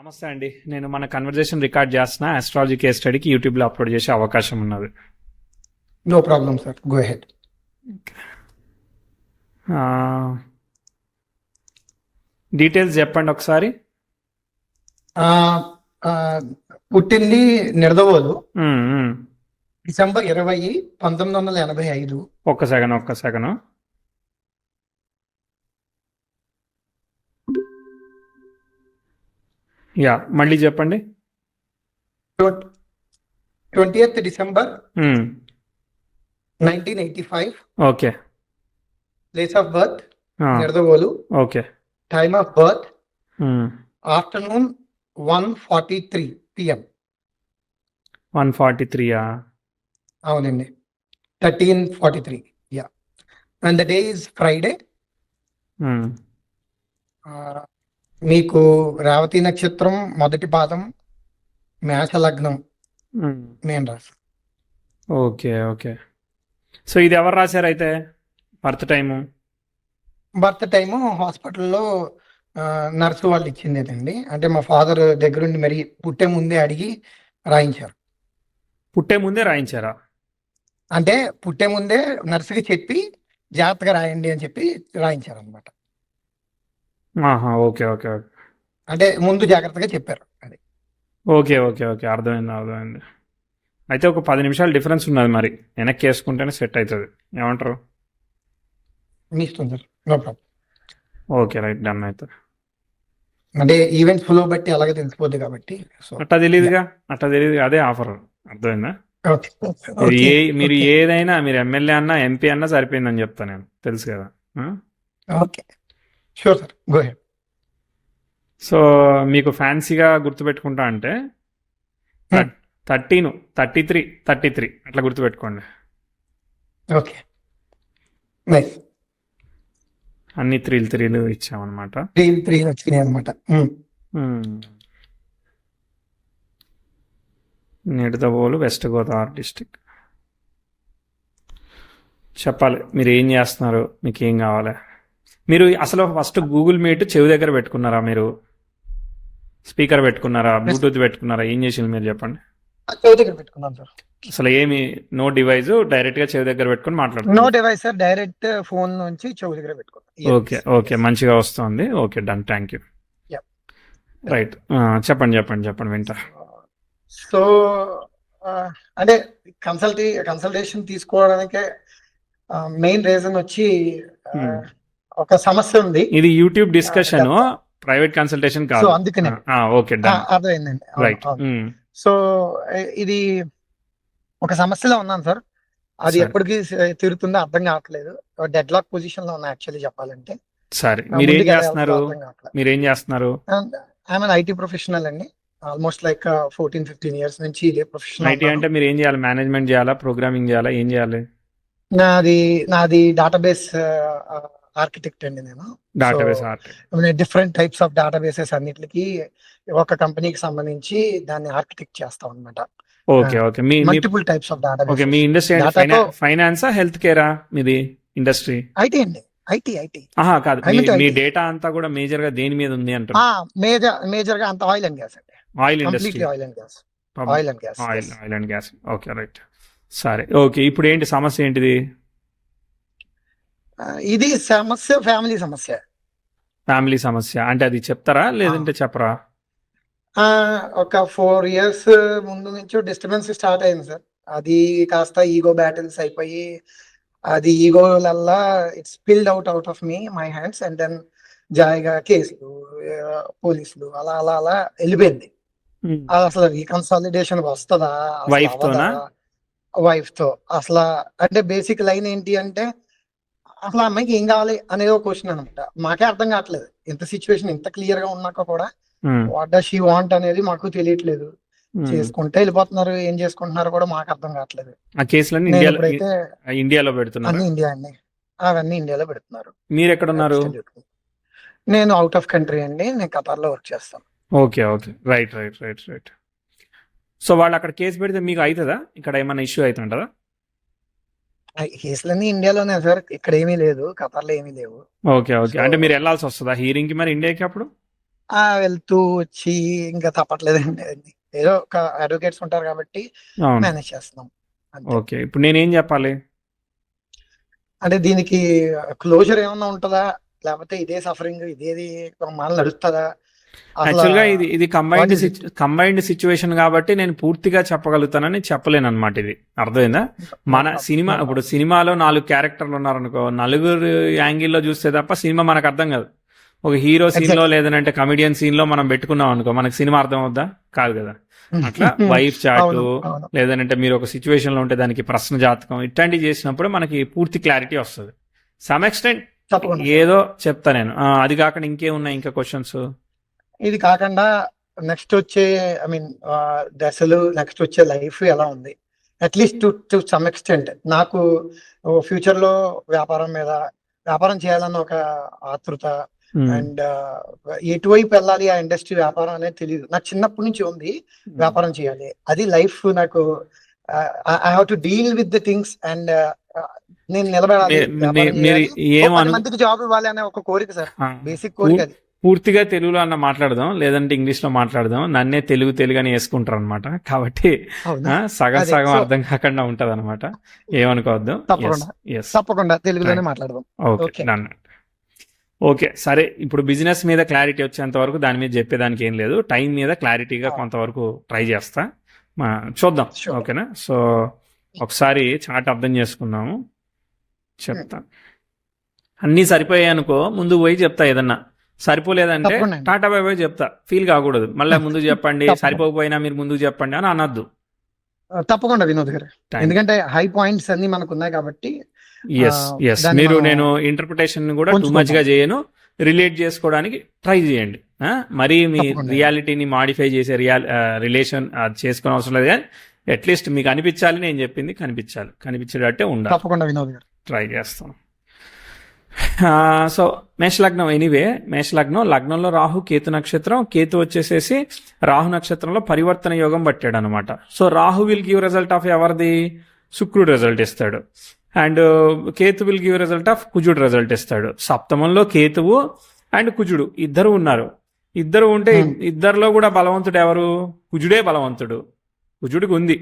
నమస్తే అండి. నేను మన కన్వర్జేషన్ రికార్డ్ చేస్తున్న ఆస్ట్రాలజీ కేస్ స్టడీకి యూట్యూబ్లో అప్లోడ్ చేసే అవకాశం ఉన్నది. No problem, sir. Go ahead. Details చెప్పండి ఒకసారి. పుట్టింది నిడదవోలు మ్మ్, మ్మ్. డిసెంబర్ 20, 1985. ఒక్క సెకండ్. యా, మళ్ళీ చెప్పండి. 20th December hmm. 1985. Okay. Place of birth ఆ, Nidadavolu. Okay. Time of birth hmm. afternoon 1:43 PM. 143. అవునండి, 13:43. Yeah. And the day is Friday. మీకు రేవతి నక్షత్రం మొదటి పాదం, మేష లగ్నం, నేను రాసి. ఓకే. సో ఇది ఎవరు రాశారు అయితే బర్త్ టైము? బర్త్ టైము హాస్పిటల్లో నర్సు వాళ్ళు ఇచ్చిందేదండి. అంటే మా ఫాదర్ దగ్గరుండి మరి పుట్టే ముందే అడిగి రాయించారు. పుట్టే ముందే రాయించారా? అంటే పుట్టే ముందే నర్సుకి చెప్పి జాగ్రత్తగా రాయండి అని చెప్పి రాయించారు అనమాట. ఆహా, ఓకే. అంటే ముందు జాగ్రత్తగా చెప్పారు. అది ఓకే. అర్థమైంది. అయితే ఒక 10 నిమిషాలు డిఫరెన్స్ ఉన్నది, మరి వెనక్కి వేసుకుంటేనే సెట్ అవుతుంది. ఏమంటారు? మీ ఇష్టం sir, no problem. Okay, right, done. అయితే అంటే ఈవెంట్స్ ఫ్లో బట్టి అలాగే తెలిసిపోద్ది కాబట్టి. సో అట్లా తెలియదుగా, అదే ఆఫర్. అర్థమైందా? మీరు ఏదైనా, మీరు ఎమ్మెల్యే అన్నా ఎంపీ అన్నా సరిపోయిందని చెప్తా నేను, తెలుసు కదా. Okay, sure sir, go head. So మీకు ఫ్యాన్సీగా గుర్తుపెట్టుకుంటా అంటే 13, 33 అట్లా గుర్తుపెట్టుకోండి. Okay, nice. అన్ని 3 ఇచ్చామన్నమాట. 3 వచ్చినాయి అనమాట. Nidadavolu, west Godavari district. చెప్పాలి, మీరు ఏం చేస్తున్నారు, మీకు ఏం కావాలి? మీరు అసలు ఫస్ట్ గూగుల్ మీట్ చెవి దగ్గర పెట్టుకున్నారా? మీరు స్పీకర్ పెట్టుకున్నారా? బ్లూటూత్ పెట్టుకున్నారా? ఏం చేసింది మీరు చెప్పండి. చెవి దగ్గర పెట్టుకున్నాను సార్. అసలు ఏమి నో డివైస్, డైరెక్ట్ గా చెవి దగ్గర పెట్టుకుని నో మాట్లాడుతున్నారు? డివైస్ సార్, డైరెక్ట్ ఫోన్ నుంచి చెవి దగ్గర పెట్టుకున్నాను. ఓకే, మంచిగా వస్తుంది. Okay, done, thank you. Yeah. Right, చెప్పండి వింటా. సో అంటే కన్సల్టేషన్ తీసుకోవడానికే మెయిన్ రీజన్ వచ్చి ఒక సమస్య ఉంది. ఇది YouTube discussion, private consultation so కాదు. అందుకనే ఓకే, డన్, అర్థమైందండి. రైట్. సో ఇది ఒక సమస్యలో ఉన్నాను సార్. అది సరే. ఎప్పటికీ తీరుతుందో అర్థం కావట్లేదు. డెడ్ లాక్ పొజిషన్ లో ఉన్నా యాక్చువల్లీ చెప్పాలంటే. సరే, మీరేం చేస్తున్నారు? ఐఎమ్ అన్ ఐటీ ప్రొఫెషనల్ అండి. ఆల్మోస్ట్ లైక్ 14-15 years నుంచి ఇదే ప్రొఫెషన్. ఐటీ అంటే మీరు ఏం చేయాలి? మేనేజ్మెంట్ చేయాలా, ప్రోగ్రామింగ్ చేయాలా, ఏం చేయాలి? నాది డేటాబేస్ ఆర్కిటెక్ట్ అండి. నేను database different types of databases అన్నిటికి ఒక కంపెనీకి సంబంధించి దాన్ని ఆర్కిటెక్ట్ చేస్తాం అనమాట. Okay. Multiple types of okay, మీ ఇండస్ట్రీ ఫైనాన్సా, హెల్త్ కేరా మీది ఇండస్ట్రీ? ఐటీ అండి. ఐటీ కాదు, మీ డేటా అంతా కూడా మేజర్ గా దేని మీద ఉంది అంటారు? మేజర్ గా అంత ఆయిల్ అండ్ గ్యాస్ అండి. Oil industry, oil and gas. Okay, right. సరే, ఓకే. ఇప్పుడు ఏంటి సమస్య, ఏంటిది? ఇది సమస్య ఫ్యామిలీ సమస్య. అంటే అది చెప్తారా లేదంటే చెప్పరా? ఒక 4 years ముందు నుంచి డిస్టర్బెన్స్ స్టార్ట్ అయింది సార్. అది కాస్త ఈగో బ్యాటిల్స్ అయిపోయి, అది ఈగోలల్లా it's spilled out of my hands. And then జాయిగా కేసులు, పోలీసులు అలా వెళ్ళిపోయింది. అసలు రీకన్సాలిడేషన్ వస్తుందా వైఫ్ తో? అసలు అంటే బేసిక్ లైన్ ఏంటి అంటే, అసలు అమ్మాయికి ఏం కావాలి అనేది ఒక క్వశ్చన్ అనమాట. మాకే అర్థం కావట్లేదు. ఇంత సిచ్యువేషన్ ఇంత క్లియర్ గా ఉన్నాక కూడా వాట్ డస్ షీ వాంట్ అనేది మాకు తెలియట్లేదు. చేసుకుంటే వెళ్ళిపోతున్నారు, ఏం చేసుకుంటున్నారు కూడా మాకు అర్థం కావట్లేదు. ఆ కేసులన్నీ ఇండియాలో పెడుతున్నారు. అన్ని ఇండియా అండి, అవన్నీ ఇండియాలో పెడుతున్నారు. మీరు ఎక్కడ ఉన్నారు? నేను అవుట్ ఆఫ్ కంట్రీ అండి. నేను ఖతార్ లో వర్క్ చేస్తాను. Okay, right. సో వాళ్ళు అక్కడ కేసు పెడితే మీకు అవుతుందా? ఇక్కడ ఏమైనా ఇష్యూ అవుతుంటుందా? కేసులన్నీ ఇండియాలోనే సార్, ఇక్కడ ఏమీ లేదు, ఖతార్ లో ఏమీ లేవు. ఓకే. అంటే మీరు వెళ్ళాల్సి వస్తుందా హీరింగ్ కి మరి ఇండియాకి? అప్పుడు వెళ్తూ వచ్చి ఇంకా తప్పట్లేదండి. అది ఏదో ఒక అడ్వకేట్స్ ఉంటారు కాబట్టి అవును. మేనేజ్ చేస్తున్నాం అంతే. ఓకే. ఇప్పుడు నేనేం చెప్పాలి? అంటే దీనికి క్లోజర్ ఏమన్నా ఉంటుందా, లేకపోతే ఇదే సఫరింగ్ ఇదేది మళ్ళీ నడుస్తుందా అసలు? యాక్చువల్గా ఇది what is it? Combined situation కాబట్టి నేను పూర్తిగా చెప్పగలుగుతానని చెప్పలేను అనమాట. ఇది అర్థమైందా? మన సినిమా ఇప్పుడు సినిమాలో 4 క్యారెక్టర్లు ఉన్నారనుకో, నలుగురు యాంగిల్లో చూస్తే తప్ప సినిమా మనకు అర్థం కాదు. ఒక హీరో సీన్ లో లేదంటే కమెడియన్ సీన్ లో మనం పెట్టుకున్నాం అనుకో, మనకు సినిమా అర్థం అవుద్దా? కాదు కదా. అట్లా వైఫ్ చాటు అవును, అవును. లేదంటే మీరు ఒక సిచ్యువేషన్ లో ఉంటే దానికి ప్రశ్న జాతకం ఇట్లాంటివి చేసినప్పుడు మనకి పూర్తి క్లారిటీ వస్తుంది. సమ్ ఎక్స్టెంట్ తప్పకుండా. ఏదో చెప్తా నేను. అది కాకుండా ఇంకేమున్నాయి ఇంకా క్వశ్చన్స్? ఇది కాకుండా నెక్స్ట్ వచ్చే ఐ మీన్ దశలు, నెక్స్ట్ వచ్చే లైఫ్ ఎలా ఉంది, అట్లీస్ట్ టు సమ్ ఎక్స్టెంట్ నాకు ఫ్యూచర్ లో వ్యాపారం చేయాలన్న ఒక ఆతృత. అండ్ ఎటువైపు వెళ్ళాలి ఆ ఇండస్ట్రీ వ్యాపారం అనేది తెలియదు నాకు, చిన్నప్పటి నుంచి ఉంది వ్యాపారం చేయాలి. అది లైఫ్ నాకు. I have to deal with the things and నేను నిలబడాలి, వ్యాపారం మీరు చేయాలి, ఓ 10 ఏమను మందికి జాబ్ ఇవ్వాలి అనే ఒక కోరిక సార్, బేసిక్ కోరిక అది. పూర్తిగా తెలుగులో అన్న మాట్లాడదాం, లేదంటే ఇంగ్లీష్ లో మాట్లాడదాం. నన్నే తెలుగు అని వేసుకుంటారు అనమాట. కాబట్టి అవునా? సగం అదే, సగం so- అర్థం కాకుండా ఉంటది అనమాట. ఏమనుకోవద్దు. తప్పకుండా. తప్పకుండా తెలుగులోనే మాట్లాడదాం. Okay, Okay. డన్. ఓకే, సరే. ఇప్పుడు బిజినెస్ మీద క్లారిటీ వచ్చేంత వరకు దాని మీద చెప్పేదానికి ఏం లేదు. టైం మీద క్లారిటీగా కొంతవరకు ట్రై చేస్తా. చూద్దాం. Sure. ఓకేనా? సో ఒకసారి చాట్ అర్థం చేసుకుందాము. చెప్తా. అన్నీ సరిపోయాయి అనుకో, ముందు పోయి చెప్తా. ఏదన్నా సరిపోలేదంటే తప్పకుండా. టాటా బై బై చెప్తా. ఫీల్ కాకూడదు. మళ్ళీ ముందు చెప్పండి, తప్పకుండా. సరిపోకపోయినా మీరు ముందుకు చెప్పండి అని అనొద్దు. తప్పకుండా వినోద్ గారు, Thank you. ఎందుకంటే హై పాయింట్స్ అన్ని మనకు ఉన్నాయి కాబట్టి. ఎస్ దాన్ని మీరు మనం నేను ఇంటర్ప్రిటేషన్ కూడా టూ ఉంచుకుందాం. మచ్ గా చేయను. రిలేట్ చేసుకోవడానికి ట్రై చేయండి. మరి మీ తప్పకుండా. రియాలిటీని మాడిఫై చేసే రిలేషన్ చేసుకునే అవసరం లేదు, కానీ అట్లీస్ట్ మీకు అనిపించాలి నేను చెప్పింది కనిపించేటట్టే ఉండాలి. తప్పకుండా వినోద్ గారు. ట్రై చేస్తాం. సో మేషలగ్నం, ఎనీవే మేషలగ్నం, లగ్నంలో రాహు కేతు నక్షత్రం, కేతు వచ్చేసేసి రాహు నక్షత్రంలో పరివర్తన యోగం పట్టాడు అనమాట. So Rahu will give result of ఎవరిది? శుక్రుడు రిజల్ట్ ఇస్తాడు. And Ketu will give result of కుజుడు రిజల్ట్ ఇస్తాడు. సప్తమంలో కేతువు అండ్ కుజుడు ఇద్దరు ఉన్నారు. ఇద్దరు ఉంటే ఇద్దరిలో కూడా బలవంతుడు ఎవరు? కుజుడే బలవంతుడు. కుజుడికి ఉంది.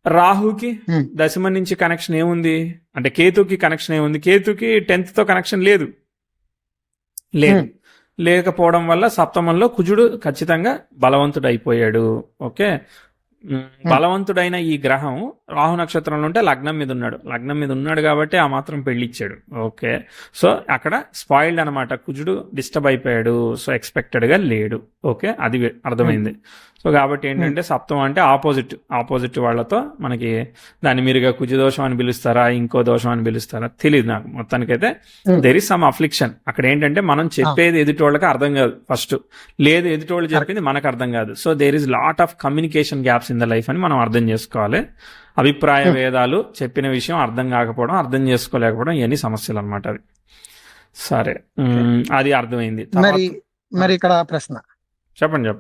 రాహుకి దశమం నుంచి కనెక్షన్ ఏముంది అంటే కేతుకి కనెక్షన్ ఏముంది? కేతుకి 10th తో కనెక్షన్ లేదు. లేకపోవడం వల్ల సప్తమంలో కుజుడు ఖచ్చితంగా బలవంతుడు అయిపోయాడు. ఓకే, బలవంతుడైన ఈ గ్రహం రాహు నక్షత్రంలో ఉంటే లగ్నం మీద ఉన్నాడు కాబట్టి ఆ మాత్రం పెళ్లిచ్చాడు. ఓకే, సో అక్కడ స్పాయిల్డ్ అనమాట. కుజుడు డిస్టర్బ్ అయిపోయాడు. సో ఎక్స్పెక్టెడ్ గా లేడు. ఓకే, అది అర్థమైంది. సో కాబట్టి ఏంటంటే సప్తం అంటే ఆపోజిట్ వాళ్ళతో మనకి దాన్ని మీరుగా కుజ దోషం అని పిలుస్తారా, ఇంకో దోషం అని పిలుస్తారా తెలియదు నాకు. మొత్తానికైతే దెర్ ఇస్ సమ్ అఫ్లిక్షన్. అక్కడ ఏంటంటే మనం చెప్పేది ఎదుటి వాళ్ళకి అర్థం కాదు ఫస్ట్, లేదు ఎదుటి వాళ్ళు చెప్పింది మనకు అర్థం కాదు. So there is lot of communication gaps in the life అని మనం అర్థం చేసుకోవాలి. అభిప్రాయ భేదాలు, చెప్పిన విషయం అర్థం కాకపోవడం, అర్థం చేసుకోలేకపోవడం, ఇవన్నీ సమస్యలు అనమాట. అవి సరే, అది అర్థమైంది. మరి ఇక్కడ ప్రశ్న, చెప్పండి.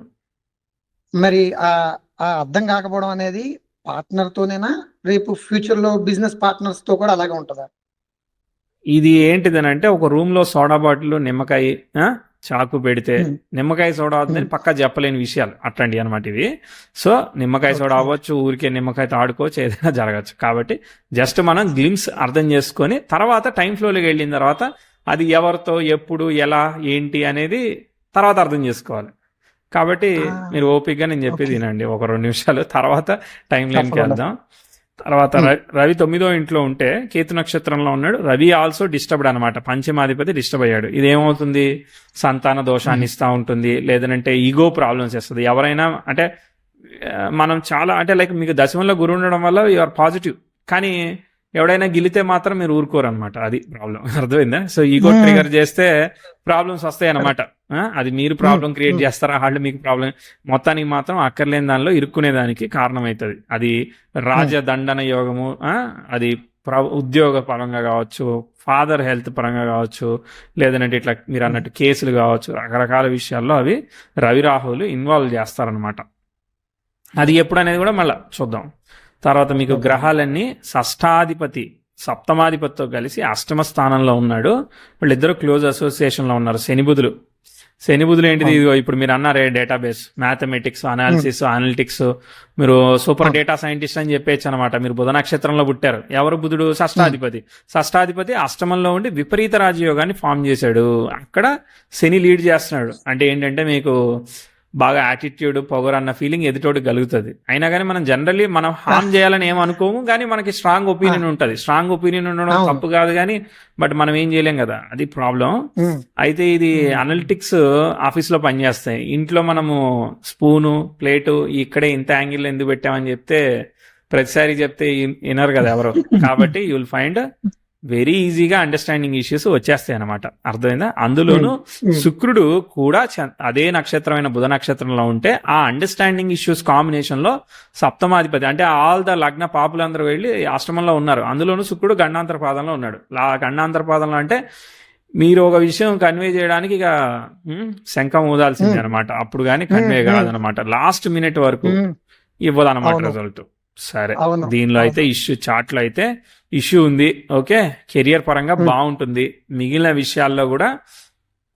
మరి ఆ అర్థం కాకపోవడం అనేది పార్ట్నర్ తోనేనా, రేపు ఫ్యూచర్ లో బిజినెస్ పార్ట్నర్స్ తో కూడా అలాగే ఉంటుందా? ఇది ఏంటిదనంటే ఒక రూమ్ లో సోడా బాటిల్, నిమ్మకాయ, చాకు పెడితే నిమ్మకాయ సోడా అవుతుందని పక్కా చెప్పలేని విషయాలు అట్లాంటివి అనమాట ఇవి. సో నిమ్మకాయ సోడా అవ్వచ్చు, ఊరికే నిమ్మకాయతో ఆడుకోవచ్చు, ఏదైనా జరగచ్చు. కాబట్టి జస్ట్ మనం గ్లిమ్స్ అర్థం చేసుకొని తర్వాత టైం ఫ్లోలోకి వెళ్ళిన తర్వాత అది ఎవరితో, ఎప్పుడు, ఎలా, ఏంటి అనేది తర్వాత అర్థం చేసుకోవాలి. కాబట్టి మీరు ఓపికగా నేను చెప్పేది వినండి ఒక 2 నిమిషాలు, తర్వాత టైం లైన్కి వెళ్దాం. తర్వాత రవి 9వ ఇంట్లో ఉంటే కేతు నక్షత్రంలో ఉన్నాడు. రవి ఆల్సో డిస్టర్బ్డ్ అనమాట. పంచమాధిపతి డిస్టర్బ్ అయ్యాడు. ఇదేమవుతుంది? సంతాన దోషాన్ని ఇస్తూ ఉంటుంది, లేదంటే ఈగో ప్రాబ్లమ్స్ ఇస్తుంది. ఎవరైనా అంటే మనం చాలా అంటే లైక్ మీకు దశమంలో గురువు ఉండడం వల్ల యు ఆర్ పాజిటివ్, కానీ ఎవడైనా గిలితే మాత్రం మీరు ఊరుకోరు అనమాట. అది ప్రాబ్లం. అర్థమైందా? సో ఈగో ట్రిగర్ చేస్తే ప్రాబ్లమ్స్ వస్తాయి అన్నమాట. అది మీరు ప్రాబ్లం క్రియేట్ చేస్తారా, వాళ్ళు మీకు ప్రాబ్లం. మొత్తానికి మాత్రం అక్కర్లేని దానిలో ఇరుక్కునేదానికి కారణమవుతుంది. అది రాజదండన యోగము, అది ఉద్యోగ పరంగా కావచ్చు, ఫాదర్ హెల్త్ పరంగా కావచ్చు, లేదంటే ఇట్లా మీరు అన్నట్టు కేసులు కావచ్చు, రకరకాల విషయాల్లో అవి రవి రాహువులు ఇన్వాల్వ్ చేస్తారనమాట. అది ఎప్పుడు అనేది కూడా మళ్ళీ చూద్దాం. తర్వాత మీకు గ్రహాలన్నీ షష్ఠాధిపతి సప్తమాధిపతితో కలిసి 8వ స్థానంలో ఉన్నాడు. వాళ్ళిద్దరూ క్లోజ్ అసోసియేషన్లో ఉన్నారు. శని బుధులు శని బుధులు ఏంటిది, ఇదిగో ఇప్పుడు మీరు అన్నారే డేటాబేస్, మ్యాథమెటిక్స్, అనాలిసిస్, అనలిటిక్స్, మీరు సూపర్ డేటా సైంటిస్ట్ అని చెప్పేచ్చు అనమాట. మీరు బుధ నక్షత్రంలో పుట్టారు. ఎవరు బుధుడు? షష్టాధిపతి అష్టమంలో ఉండి విపరీత రాజయోగాన్ని ఫామ్ చేశాడు. అక్కడ శని లీడ్ చేస్తున్నాడు. అంటే ఏంటంటే మీకు బాగా యాటిట్యూడ్, పొగర్ అన్న ఫీలింగ్ ఎదుటోడు కలుగుతుంది. అయినా కానీ మనం జనరల్లీ మనం హార్మ్ చేయాలని ఏం అనుకోము, కానీ మనకి స్ట్రాంగ్ ఒపీనియన్ ఉంటుంది. స్ట్రాంగ్ ఒపీనియన్ ఉండడం తప్పు కాదు, కానీ బట్ మనం ఏం చేయలేం కదా, అది ప్రాబ్లం. అయితే ఇది అనలిటిక్స్ ఆఫీస్ లో పనిచేస్తాయి. ఇంట్లో మనము స్పూను, ప్లేటు ఇక్కడే ఇంత యాంగిల్ ఎందుకు పెట్టామని చెప్తే ప్రతిసారి చెప్తే వినరు కదా ఎవరు. కాబట్టి యూ విల్ ఫైండ్ వెరీ ఈజీగా అండర్స్టాండింగ్ ఇష్యూస్ వచ్చేస్తాయి అనమాట. అర్థమైందా? అందులోనూ శుక్రుడు కూడా అదే నక్షత్రమైన బుధ నక్షత్రంలో ఉంటే ఆ అండర్స్టాండింగ్ ఇష్యూస్ కాంబినేషన్ లో సప్తమాధిపతి అంటే ఆల్ ద లగ్న పాపులందరూ వెళ్ళి అష్టమంలో ఉన్నారు. అందులోనూ శుక్రుడు గండాంతర పాదంలో ఉన్నాడు. గండాంతర పాదంలో అంటే మీరు ఒక విషయం కన్వే చేయడానికి ఇక శంఖం ఊదాల్సిందే అనమాట. అప్పుడు కానీ కన్వే కాదనమాట. లాస్ట్ మినిట్ వరకు ఇవ్వదన్నమాట రిజల్ట్. సరే, దీనిలో అయితే ఇష్యూ చాట్లో అయితే ఇష్యూ ఉంది. ఓకే, కెరియర్ పరంగా బాగుంటుంది. మిగిలిన విషయాల్లో కూడా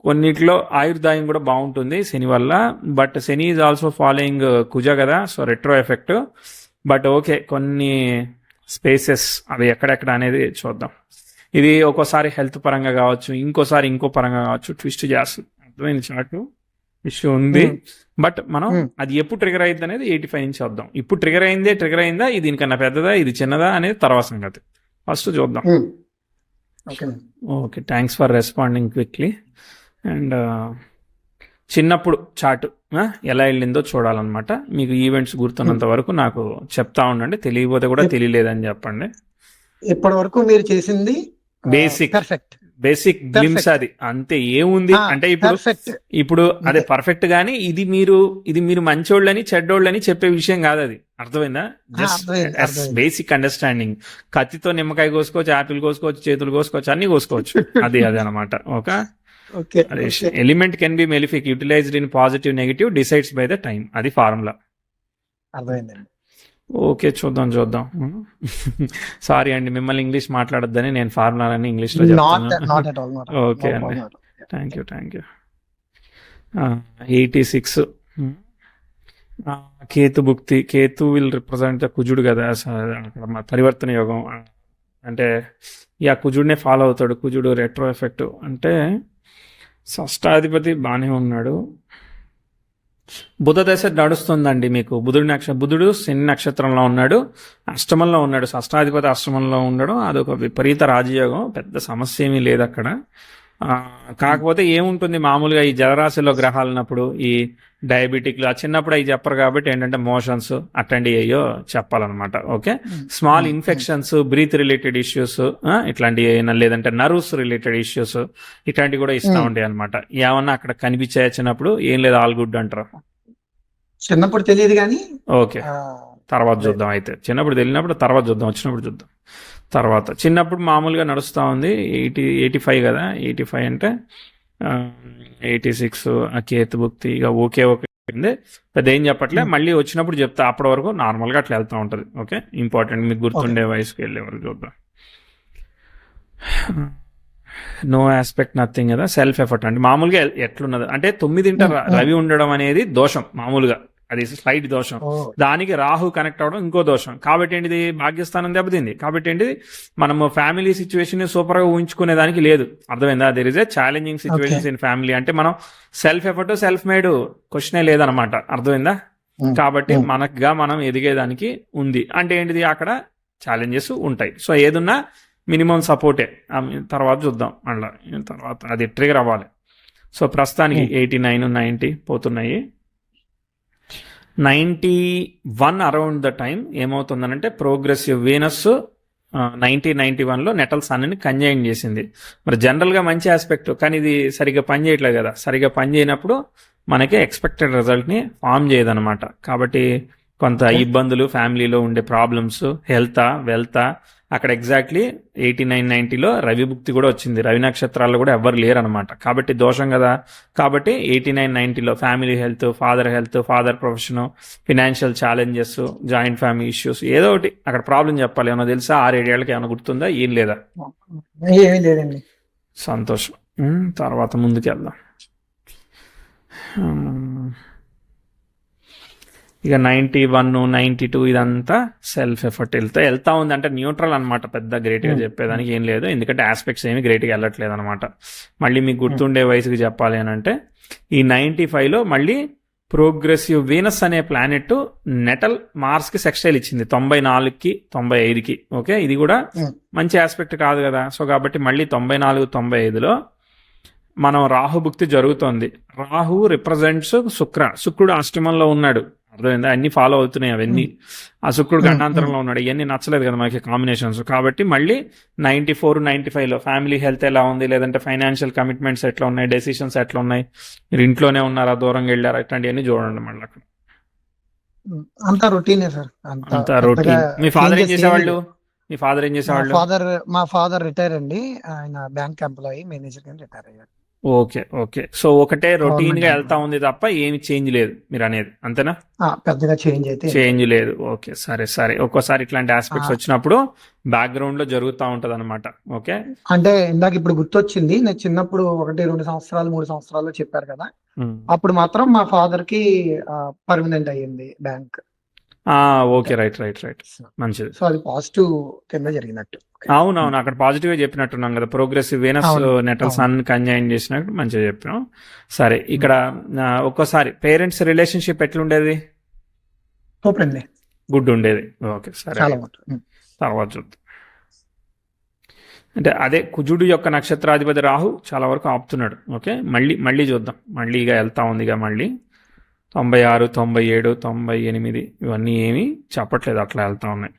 కొన్నిట్లో ఆయుర్దాయం కూడా బాగుంటుంది శని వల్ల. But Shani is also following కుజ కదా, so retro effect. But okay, కొన్ని స్పేసెస్ అవి ఎక్కడెక్కడ అనేది చూద్దాం. ఇది ఒక్కోసారి హెల్త్ పరంగా కావచ్చు, ఇంకోసారి ఇంకో పరంగా కావచ్చు, ట్విస్ట్ చేస్తుంది. అర్థమైన చాటు ఇష్యూ ఉంది. బట్ మనం అది ఎప్పుడు ట్రిగర్ అయింది అనేది 85 నుంచి చూద్దాం. ఇప్పుడు ట్రిగర్ అయిందా, ఇది దీనికన్నా పెద్దదా, ఇది చిన్నదా అనేది తర్వాత సంగతి. ఫస్ట్ చూద్దాం. Okay, thanks for responding quickly. And చిన్నప్పుడు చాటు ఎలా వెళ్ళిందో చూడాలన్నమాట. మీకు ఈవెంట్స్ గుర్తున్నంత వరకు నాకు చెప్తా ఉండండి. తెలియకపోతే కూడా తెలియలేదని చెప్పండి. ఇప్పటి వరకు మీరు చేసింది బేసిక్ గ్లిమ్స్, అది అంతే. ఏముంది అంటే ఇప్పుడు అదే పర్ఫెక్ట్. గానీ ఇది మీరు మంచోళ్ళని చెడ్డోళ్ళని చెప్పే విషయం కాదు. అది అర్థమైందా? Just basic understanding. కత్తితో నిమ్మకాయ కోసుకోవచ్చు, యాపిల్ కోసుకోవచ్చు, చేతులు కోసుకోవచ్చు, అన్ని కోసుకోవచ్చు. అది అనమాట. Okay, element can be malefic utilized in positive negative decides by the time. అది ఫార్ములా. అర్థమైందండి. ఓకే, చూద్దాం. సారీ అండి, మిమ్మల్ని ఇంగ్లీష్ మాట్లాడొద్దని నేను ఫార్ములాని ఇంగ్లీష్ లో చెప్తాను. ఓకే అండి, థ్యాంక్ యూ. 86 కేతు భుక్తి. కేతు విల్ రిప్రజెంట్ కుజుడు కదా, అక్కడ పరివర్తన యోగం అంటే కుజుడినే ఫాలో అవుతాడు. కుజుడు రెట్రో ఎఫెక్ట్ అంటే షష్టాధిపతి బాగానే ఉన్నాడు. బుధ దశ నడుస్తుందండి మీకు. బుధుడు శని నక్షత్రంలో ఉన్నాడు, అష్టమంలో ఉన్నాడు. షష్టాధిపతి అష్టమంలో ఉండడం అదొక విపరీత రాజయోగం. పెద్ద సమస్య ఏమీ లేదు అక్కడ. కాకపోతే ఏముంటుంది మామూలుగా ఈ జలరాశిలో గ్రహాలు ఉన్నప్పుడు ఈ డయాబెటిక్లు చిన్నప్పుడు అవి చెప్పరు కాబట్టి ఏంటంటే మోషన్స్ అటెండ్ అయ్యో చెప్పాలన్నమాట. Okay, small infections, breath related issues ఇట్లాంటివి అయినా, లేదంటే నర్వ్స్ రిలేటెడ్ ఇష్యూస్ ఇట్లాంటివి కూడా ఇస్తూ ఉంటాయి అనమాట. ఏమన్నా అక్కడ కనిపించాయి చిన్నప్పుడు, ఏం లేదు ఆల్ గుడ్ అంటారు. చిన్నప్పుడు తెలియదు కానీ ఓకే, తర్వాత చూద్దాం. అయితే చిన్నప్పుడు తెలియనప్పుడు తర్వాత చూద్దాం, వచ్చినప్పుడు చూద్దాం. తర్వాత చిన్నప్పుడు మామూలుగా నడుస్తూ ఉంది. 85 కదా, 85 అంటే 86 కేతు భుక్తి. ఇక ఓకే పెద్ద ఏం చెప్పట్లే, మళ్ళీ వచ్చినప్పుడు చెప్తా. అప్పటి వరకు నార్మల్గా అట్లా వెళ్తూ ఉంటుంది. ఓకే, ఇంపార్టెంట్ మీకు గుర్తుండే వయసుకి వెళ్ళే వరకు చూద్దాం. నో ఆస్పెక్ట్ నథింగ్ కదా, సెల్ఫ్ ఎఫర్ట్ అంటే మామూలుగా ఎట్లున్నది అంటే 9 రవి ఉండడం అనేది దోషం మామూలుగా. అది స్లైట్ దోషం. దానికి రాహు కనెక్ట్ అవడం ఇంకో దోషం. కాబట్టి ఏంటిది భాగ్యస్థానం దెబ్బతింది. కాబట్టి ఏంటిది మనము ఫ్యామిలీ సిచ్యువేషన్ సూపర్ గా ఊహించుకునే దానికి లేదు. అర్థమైందా? There is a challenging situations in family. అంటే మనం సెల్ఫ్ ఎఫర్ట్ సెల్ఫ్ మేడ్ క్వశ్చనే లేదనమాట. అర్థమైందా? కాబట్టి మనకుగా మనం ఎదిగేదానికి ఉంది. అంటే ఏంటిది అక్కడ ఛాలెంజెస్ ఉంటాయి. సో ఏదున్నా మినిమం సపోర్టే. తర్వాత చూద్దాం. మళ్ళీ తర్వాత అది ట్రిగర్ అవ్వాలి. సో ప్రస్తుతానికి 89, 90 పోతున్నాయి. 91 అరౌండ్ ద టైం ఏమవుతుందనంటే ప్రోగ్రెసివ్ వీనస్ 91లో నెటల్ సన్ని కంజైన్ చేసింది. మరి జనరల్గా మంచి ఆస్పెక్ట్, కానీ ఇది సరిగ్గా పని చేయట్లేదు కదా. సరిగ్గా పని చేయనప్పుడు మనకి ఎక్స్పెక్టెడ్ రిజల్ట్ని ఫామ్ చేయదనమాట. కాబట్టి కొంత ఇబ్బందులు, ఫ్యామిలీలో ఉండే ప్రాబ్లమ్స్, వెల్తా అక్కడ ఎగ్జాక్ట్లీ 89, 90లో రవి భుక్తి కూడా వచ్చింది. రవి నక్షత్రాల్లో కూడా ఎవ్వరు లేరనమాట. కాబట్టి దోషం కదా. కాబట్టి 89, 90లో family health, father profession, financial challenges, joint family issues, ఏదో ఒకటి అక్కడ ప్రాబ్లం చెప్పాలి. ఏమన్నా తెలుసా? 6-7 ఏళ్ళకి ఏమైనా గుర్తుందా? ఏం లేదా? ఏమీ లేదండి. సంతోషం. తర్వాత ముందుకు వెళ్దాం. ఇక 91, 92 ఇదంతా సెల్ఫ్ ఎఫర్ట్ వెళ్తా ఉంది, అంటే న్యూట్రల్ అనమాట. పెద్ద గ్రేట్గా చెప్పేదానికి ఏం లేదు, ఎందుకంటే ఆస్పెక్ట్స్ ఏమి గ్రేట్గా వెళ్ళట్లేదు అనమాట. మళ్ళీ మీకు గుర్తుండే వయసుకి చెప్పాలి అని అంటే ఈ 95లో మళ్ళీ ప్రోగ్రెసివ్ వీనస్ అనే ప్లానెట్ నెటల్ మార్స్కి సెక్స్టైల్ ఇచ్చింది 94కి 95కి. ఓకే, ఇది కూడా మంచి ఆస్పెక్ట్ కాదు కదా. సో కాబట్టి మళ్ళీ 94, 95లో మనం రాహుభుక్తి జరుగుతోంది. రాహు రిప్రజెంట్స్ శుక్రుడు అష్టమంలో ఉన్నాడు, అర్థమైందా? అన్ని ఫాలో అవుతున్నాయి అవన్నీ. ఆ శుక్రుడు గండాంతరంలో ఉన్నాడు, ఇవన్నీ నచ్చలేదు కదా మనకి కాంబినేషన్స్. కాబట్టి మళ్ళీ 94, 95లో ఫ్యామిలీ హెల్త్ ఎలా ఉంది, లేదంటే ఫైనాన్షియల్ కమిట్మెంట్స్ ఎట్లా ఉన్నాయి, డెసిషన్స్ ఎట్లా ఉన్నాయి, మీరు ఇంట్లోనే ఉన్నారా, దూరంగా వెళ్ళారా, ఇట్లాంటివన్నీ చూడండి మళ్ళీ అక్కడ. అంతా రొటీనే సార్, అంతా రొటీన్. మీ ఫాదర్ ఏం చేసేవాళ్ళు? మా ఫాదర్ రిటైర్ అండి, ఆయన బ్యాంక్ ఎంప్లాయీ, మేనేజర్ గా రిటైర్ అయ్యారు. ఓకే. సో ఒకటే రొటీన్ గా వెళ్తా ఉంది తప్ప ఏమి చేంజ్ లేదు మీరు అనేది, అంతేనా? పెద్దగా చేంజ్ లేదు. ఓకే, సరే. ఒక్కోసారి ఇట్లాంటి ఆస్పెక్ట్స్ వచ్చినప్పుడు బ్యాక్గ్రౌండ్ లో జరుగుతూ ఉంటది అనమాట. ఓకే, అంటే ఇందాక ఇప్పుడు గుర్తొచ్చింది, నేను చిన్నప్పుడు 1, 2 సంవత్సరాలు 3 సంవత్సరాలు చెప్పారు కదా, అప్పుడు మాత్రం మా ఫాదర్ కి పర్మనెంట్ అయ్యింది బ్యాంక్. Okay, right. మంచిది. సో అది పాజిటివ్ కింద జరిగినట్టు. అవును, అక్కడ పాజిటివ్ గా చెప్పినట్టున్నాం కదా. Progressive Venus natal sun consign చేసినట్టు మంచిగా చెప్పినాం. సరే, ఇక్కడ ఒక్కోసారి పేరెంట్స్ రిలేషన్షిప్ ఎట్లుండేది? గుడ్ ఉండేది. ఓకే, సరే, తర్వాత చూద్దాం. అంటే అదే కుజుడు యొక్క నక్షత్రాధిపతి రాహు చాలా వరకు ఆపుతున్నాడు. ఓకే, మళ్ళీ చూద్దాం. మళ్ళీ ఇక వెళ్తా ఉంది ఇక మళ్ళీ 96, 97, 98 ఇవన్నీ ఏమీ చెప్పట్లేదు, అట్లా వెళ్తా ఉన్నాయి.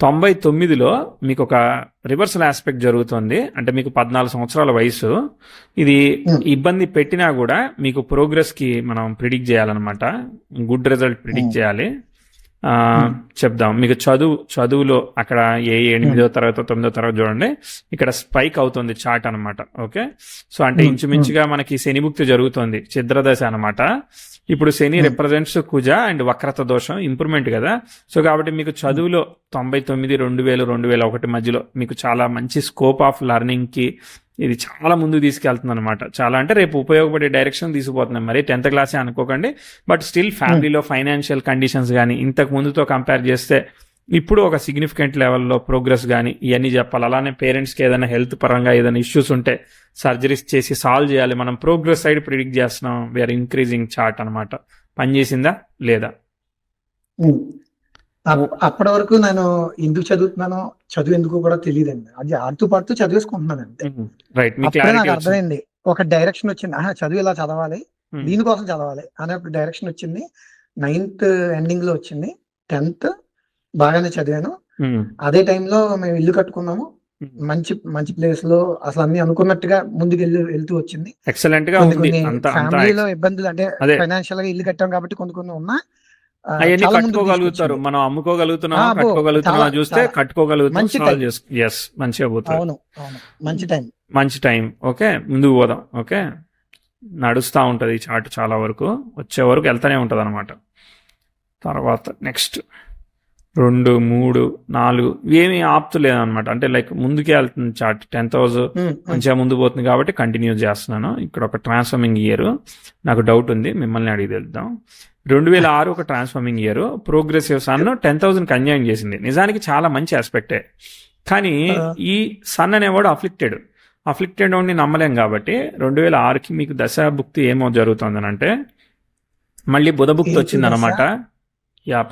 99లో మీకు ఒక రివర్సల్ ఆస్పెక్ట్ జరుగుతుంది. అంటే మీకు 14 సంవత్సరాల వయసు. ఇది ఇబ్బంది పెట్టినా కూడా మీకు ప్రోగ్రెస్కి మనం ప్రిడిక్ట్ చేయాలన్నమాట, గుడ్ రిజల్ట్ ప్రిడిక్ట్ చేయాలి. చెప్దాం మీకు చదువులో అక్కడ 8వ తరగతి 9వ తరగతి చూడండి, ఇక్కడ స్పైక్ అవుతుంది చార్ట్ అనమాట. ఓకే, సో అంటే ఇంచుమించుగా మనకి శనిభుక్తి జరుగుతుంది, ఛిద్రదశ అనమాట. ఇప్పుడు శని రిప్రజెంట్స్ కుజ అండ్ వక్రత దోషం, ఇంప్రూవ్మెంట్ కదా. సో కాబట్టి మీకు చదువులో 99, 2000, 2001 మధ్యలో మీకు చాలా మంచి స్కోప్ ఆఫ్ లెర్నింగ్ కి ఇది చాలా ముందుకు తీసుకెళ్తుంది అనమాట. చాలా అంటే రేపు ఉపయోగపడే డైరెక్షన్ తీసుకుపోతున్నాయి. మరి 10th క్లాసే అనుకోకండి, బట్ స్టిల్ ఫ్యామిలీలో ఫైనాన్షియల్ కండిషన్స్ కానీ ఇంతకు ముందుతో కంపేర్ చేస్తే ఇప్పుడు ఒక సిగ్నిఫికెంట్ లెవెల్లో ప్రోగ్రెస్ కానీ ఇవన్నీ చెప్పాలి. అలానే పేరెంట్స్కి ఏదైనా హెల్త్ పరంగా ఏదైనా ఇష్యూస్ ఉంటే సర్జరీస్ చేసి సాల్వ్ చేయాలి. మనం ప్రోగ్రెస్ సైడ్ ప్రిడిక్ట్ చేస్తున్నాం. వీఆర్ ఇంక్రీజింగ్ చార్ట్ అనమాట. పనిచేసిందా లేదా? అప్పటి వరకు నేను ఎందుకు చదువుతున్నానో, చదువు ఎందుకు కూడా తెలియదండి. అది ఆడుతూ పాడుతూ చదివేసుకుంటున్నాను అంతే. నాకు అర్థమైంది, ఒక డైరెక్షన్ వచ్చింది. చదువు ఇలా చదవాలి, దీనికోసం చదవాలి అనే ఒక డైరెక్షన్ వచ్చింది. 9th ఎండింగ్ లో వచ్చింది. 10th బాగానే చదివాను. అదే టైంలో మేము ఇల్లు కట్టుకున్నాము, మంచి ప్లేస్ లో, అసలు అన్ని అనుకున్నట్టుగా ముందుకు వెళ్తూ వచ్చింది. ఎక్సలెంట్ గా ఉంది. ఫ్యామిలీలో ఇబ్బందులు అంటే ఫైనాన్షియల్ గా ఇల్లు కట్టాం కాబట్టి కొన్ని ఉన్నా అవన్నీ కట్టుకోగలుగుతారు. మనం అమ్ముకోగలుగుతున్నాం, కట్టుకోగలుగుతున్నాం, చూస్తే కట్టుకోగలుగుతాం, మంచిగా పోతారు. మంచి టైం. ఓకే, ముందుకు పోదాం. ఓకే, నడుస్తూ ఉంటుంది చార్ట్ చాలా వరకు, వచ్చే వరకు వెళ్తూనే ఉంటుంది అనమాట. తర్వాత నెక్స్ట్ 2, 3, 4 ఏమీ ఆపుతలేదు అనమాట. అంటే లైక్ ముందుకే వెళ్తుంది చార్ట్. 10,000 మంచిగా ముందు పోతుంది కాబట్టి కంటిన్యూ చేస్తున్నాను. ఇక్కడ ఒక ట్రాన్స్ఫార్మింగ్ ఇయర్, నాకు డౌట్ ఉంది, మిమ్మల్ని అడిగి తెలుద్దాం. 2006 ఒక transforming year. Progressive sun 10,000 consign చేసింది. నిజానికి చాలా మంచి ఆస్పెక్టే, కానీ ఈ సన్ అనేవాడు అఫ్లిక్టెడ్ ఉండి నమ్మలేం కాబట్టి 2006కి మీకు దశాభుక్తి ఏమో జరుగుతుంది అంటే మళ్ళీ బుధభుక్తి వచ్చింది అనమాట.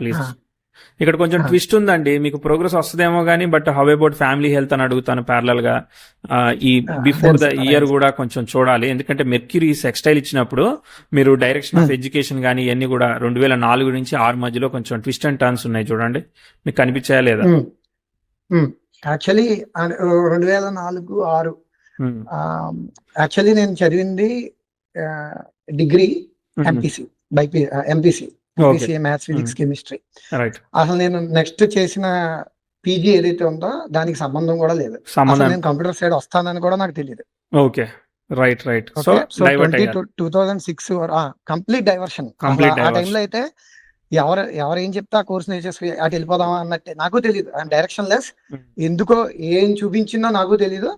ప్లీజ్, ఇక్కడ కొంచెం ట్విస్ట్ ఉందండి. మీకు ప్రోగ్రెస్ వస్తుందేమో కానీ, but how about family health అని అడుగుతాను ప్యారలల్ గా. ఈ బిఫోర్ ద ఇయర్ కూడా కొంచెం చూడాలి, ఎందుకంటే మెర్క్యూరీ సెక్స్టైల్ ఇచ్చినప్పుడు మీరు డైరెక్షన్ ఆఫ్ ఎడ్యుకేషన్ కానీ ఇవన్నీ కూడా 2004 నుంచి 6 మధ్యలో కొంచెం ట్విస్ట్ అండ్ టర్న్స్ ఉన్నాయి చూడండి, మీకు కనిపించాయా లేదా? యాక్చువల్లీ 2004, 6 యాక్చువల్లీ నేను చదివింది degree MPC maths, physics, chemistry. అసలు నేను నెక్స్ట్ చేసిన పీజీ ఏదైతే ఉందో దానికి సంబంధం కూడా లేదు. నేను కంప్యూటర్ సైడ్ వస్తానని కూడా నాకు తెలియదు. Okay, right. So 2006 complete diversion. ఆ టైంలో అయితే ఎవరు ఏం చెప్తే ఆ కోర్స్ నేర్చేసి అటు వెళ్ళిపోదామా అన్నట్టే, నాకు తెలియదు. డైరెక్షన్ లెస్, ఎందుకో ఏం చూపించిందో నాకు తెలీదు.